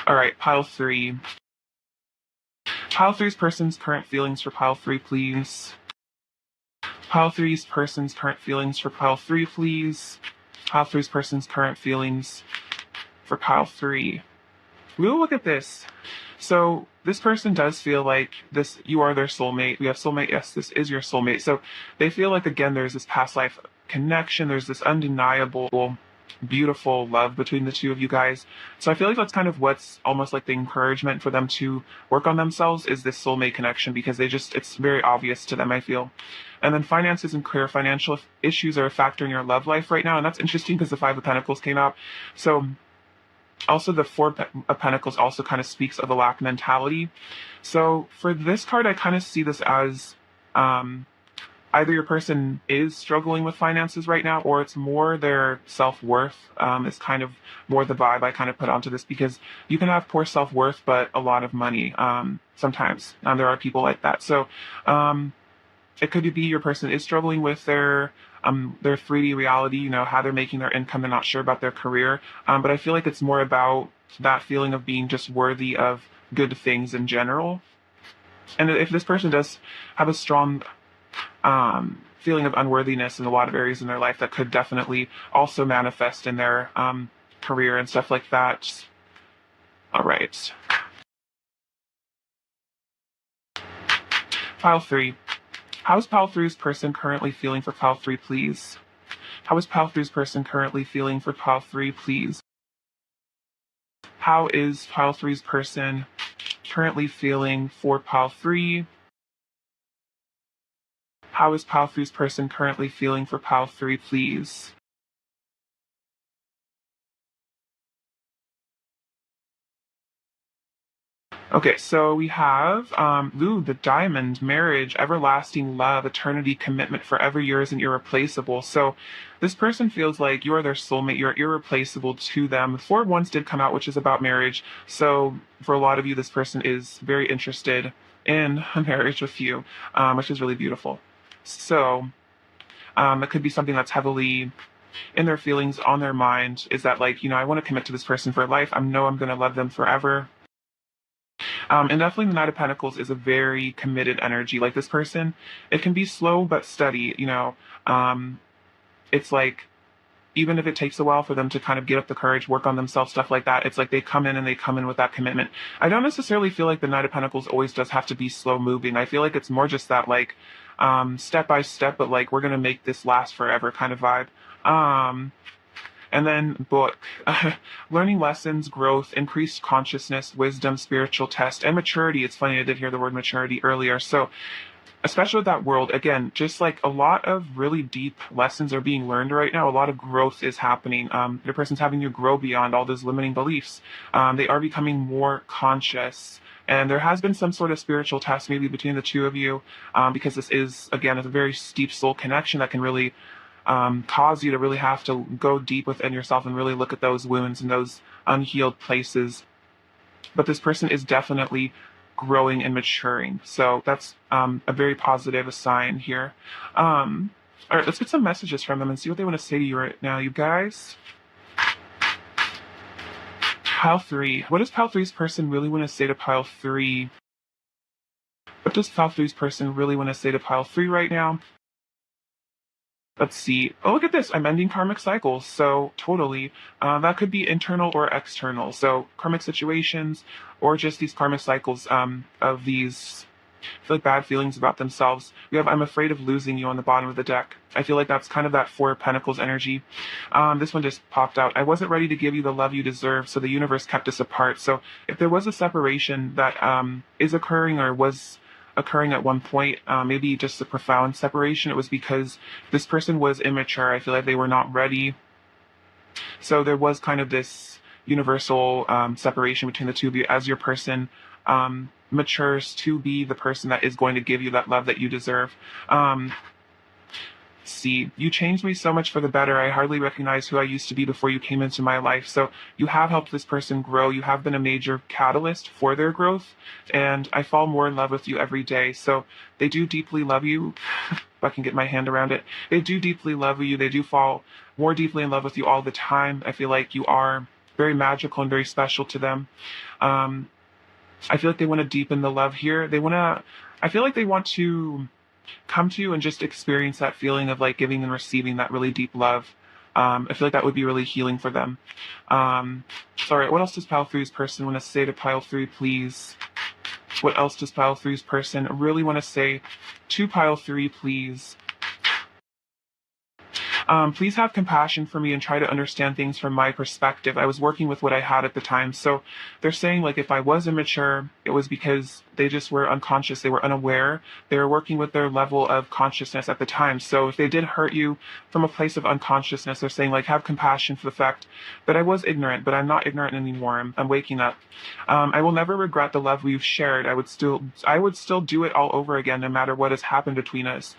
All right, Pile Three. Pile Three's person's current feelings for Pile Three, please. Pile Three's person's current feelings for Pile Three, please. Pile Three's person's current feelings for Pile Three. We'll look at this. So this person does feel like you are their soulmate. We have soulmate. Yes, this is your soulmate. So they feel like, again, there's this past life connection. There's this undeniable, beautiful love between the two of you guys. So I feel like that's kind of what's almost like the encouragement for them to work on themselves, is this soulmate connection, because it's very obvious to them, I feel. And then finances and career, financial issues are a factor in your love life right now. And that's interesting because the Five of Pentacles came out. So also, the Four of Pentacles also kind of speaks of a lack mentality. So for this card, I kind of see this as either your person is struggling with finances right now, or it's more their self-worth is kind of more the vibe I kind of put onto this, because you can have poor self-worth but a lot of money sometimes. There are people like that. So it could be your person is struggling with their 3D reality, how they're making their income. They're not sure about their career. But I feel like it's more about that feeling of being just worthy of good things in general. And if this person does have a strong feeling of unworthiness in a lot of areas in their life, that could definitely also manifest in their career and stuff like that. All right. Pile Three. How is Pile Three's person currently feeling for Pile Three, please? How is Pile Three's person currently feeling for Pile Three, please? How is Pile Three's person currently feeling for Pile Three? How is Pile Three's person currently feeling for Pile Three, please? Okay, so we have ooh, the diamond, marriage, everlasting love, eternity, commitment, forever yours and irreplaceable. So this person feels like you are their soulmate, you're irreplaceable to them. Four of Wands did come out, which is about marriage. So for a lot of you, this person is very interested in a marriage with you, which is really beautiful. So it could be something that's heavily in their feelings, on their mind, is that like, I want to commit to this person for life. I know I'm going to love them forever. And definitely the Knight of Pentacles is a very committed energy. Like this person, it can be slow but steady. It's like, even if it takes a while for them to kind of get up the courage, work on themselves, stuff like that, it's like they come in and they come in with that commitment. I don't necessarily feel like the Knight of Pentacles always does have to be slow moving. I feel like it's more just that like step by step, but like we're gonna make this last forever kind of vibe. Um, and then book, learning lessons, growth, increased consciousness, wisdom, spiritual test, and maturity. It's funny, I did hear the word maturity earlier. So especially with that world, again, just like a lot of really deep lessons are being learned right now. A lot of growth is happening. Your person's having to grow beyond all those limiting beliefs. They are becoming more conscious. And there has been some sort of spiritual test maybe between the two of you, because this is, again, a very steep soul connection that can really cause you to really have to go deep within yourself and really look at those wounds and those unhealed places. But this person is definitely growing and maturing. So that's a very positive sign here. All right, let's get some messages from them and see what they want to say to you right now, you guys. Pile 3. What does Pile 3's person really want to say to Pile 3? What does Pile 3's person really want to say to Pile 3 right now? Let's see. Oh, look at this. I'm ending karmic cycles. So totally. That could be internal or external. So karmic situations or just these karmic cycles of these like bad feelings about themselves. We have I'm afraid of losing you on the bottom of the deck. I feel like that's kind of that Four of Pentacles energy. This one just popped out. I wasn't ready to give you the love you deserve, so the universe kept us apart. So if there was a separation that is occurring or was occurring at one point, maybe just a profound separation, it was because this person was immature. I feel like they were not ready. So there was kind of this universal separation between the two of you as your person matures to be the person that is going to give you that love that you deserve. See, you changed me so much for the better. I hardly recognize who I used to be before you came into my life. So you have helped this person grow. You have been a major catalyst for their growth. And I fall more in love with you every day. So they do deeply love you. If I can get my hand around it. They do deeply love you. They do fall more deeply in love with you all the time. I feel like you are very magical and very special to them. I feel like they want to deepen the love here. I feel like they want to come to you and just experience that feeling of like giving and receiving that really deep love. I feel like that would be really healing for them. All right, what else does Pile 3's person want to say to Pile 3, please? What else does Pile 3's person really want to say to Pile 3, please? Please have compassion for me and try to understand things from my perspective. I was working with what I had at the time. So they're saying like if I was immature, it was because they just were unconscious. They were unaware. They were working with their level of consciousness at the time. So if they did hurt you from a place of unconsciousness, they're saying like have compassion for the fact that I was ignorant, but I'm not ignorant anymore. I'm waking up. I will never regret the love we've shared. I would still do it all over again, no matter what has happened between us.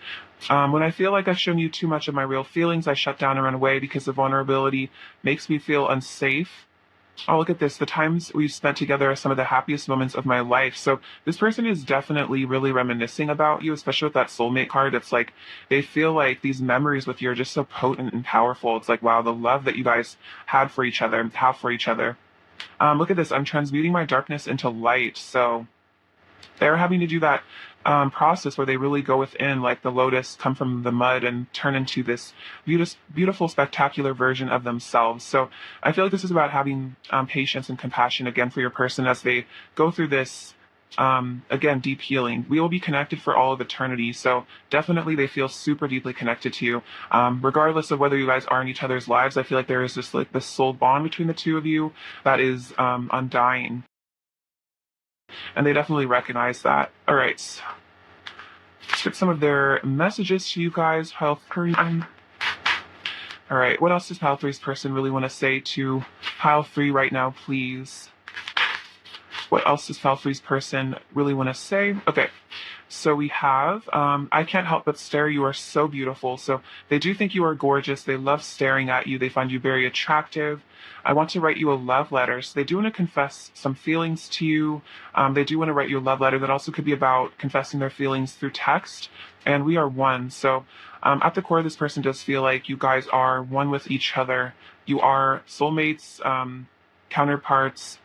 When I feel like I've shown you too much of my real feelings, I shut down and run away because the vulnerability makes me feel unsafe. Oh, look at this. The times we've spent together are some of the happiest moments of my life. So this person is definitely really reminiscing about you, especially with that soulmate card. It's like they feel like these memories with you are just so potent and powerful. It's like, wow, the love that you guys had for each other and have for each other. Look at this. I'm transmuting my darkness into light. So they're having to do that process where they really go within, like the lotus, come from the mud and turn into this beautiful, spectacular version of themselves. So I feel like this is about having patience and compassion again for your person as they go through this, again, deep healing. We will be connected for all of eternity. So definitely they feel super deeply connected to you. Regardless of whether you guys are in each other's lives, I feel like there is just like this soul bond between the two of you that is undying. And they definitely recognize that. All right. Let's get some of their messages to you guys. Pile 3. All right. What else does Pile 3's person really want to say to Pile 3 right now, please? What else does pile three's person really want to say? Okay. So we have, I can't help but stare. You are so beautiful. So they do think you are gorgeous. They love staring at you. They find you very attractive. I want to write you a love letter. So they do want to confess some feelings to you. They do want to write you a love letter that also could be about confessing their feelings through text. And we are one. So at the core, this person does feel like you guys are one with each other. You are soulmates, counterparts.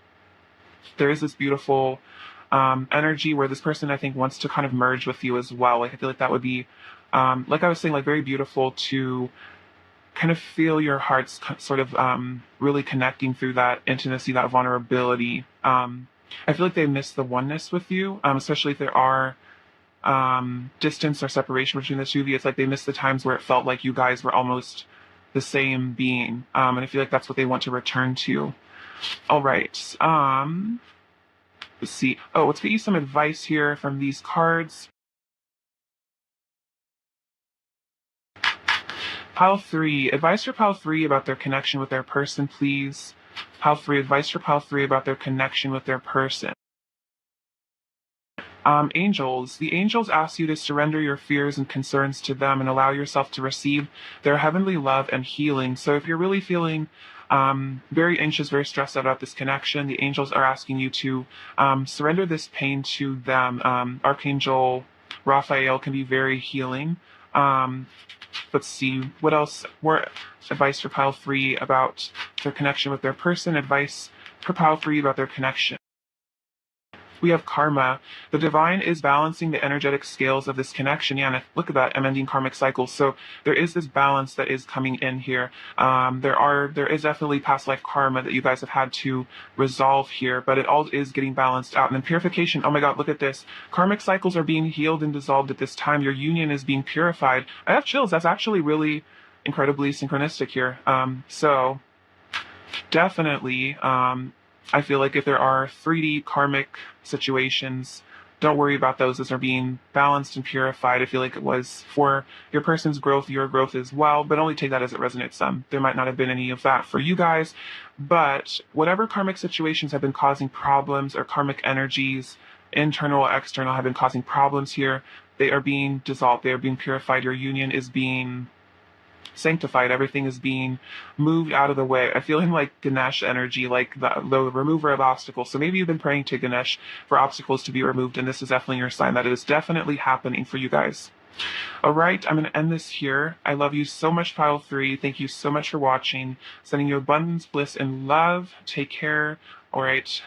There is this beautiful energy where this person, I think, wants to kind of merge with you as well. Like I feel like that would be, like I was saying, like very beautiful to kind of feel your hearts sort of really connecting through that intimacy, that vulnerability. I feel like they miss the oneness with you, especially if there are distance or separation between the two of you. It's like they miss the times where it felt like you guys were almost the same being. And I feel like that's what they want to return to. All right. Let's see. Oh, let's get you some advice here from these cards. Pile 3. Advice for Pile 3 about their connection with their person, please. Pile 3. Advice for Pile 3 about their connection with their person. Angels. The angels ask you to surrender your fears and concerns to them and allow yourself to receive their heavenly love and healing. So if you're really feeling very anxious, very stressed out about this connection, the angels are asking you to surrender this pain to them. Archangel Raphael can be very healing. Let's see, what else? More advice for Pile 3 about their connection with their person. Advice for Pile 3 about their connection. We have karma. The divine is balancing the energetic scales of this connection. Yeah, and look at that, ending karmic cycles. So there is this balance that is coming in here. There is definitely past life karma that you guys have had to resolve here, but it all is getting balanced out. And then purification. Oh my God, look at this. Karmic cycles are being healed and dissolved at this time. Your union is being purified. I have chills. That's actually really incredibly synchronistic here. So definitely, I feel like if there are 3D karmic situations, don't worry about those as are being balanced and purified. I feel like it was for your person's growth, your growth as well, but only take that as it resonates. There might not have been any of that for you guys, but whatever karmic situations have been causing problems or karmic energies, internal or external, have been causing problems here, they are being dissolved. They are being purified. Your union is being sanctified. Everything is being moved out of the way. I feel in like Ganesh energy, like the remover of obstacles. So maybe you've been praying to Ganesh for obstacles to be removed, and this is definitely your sign that it is definitely happening for you guys. All right, I'm going to end this here. I love you so much, Pile 3. Thank you so much for watching. Sending you abundance, bliss, and love. Take care. All right.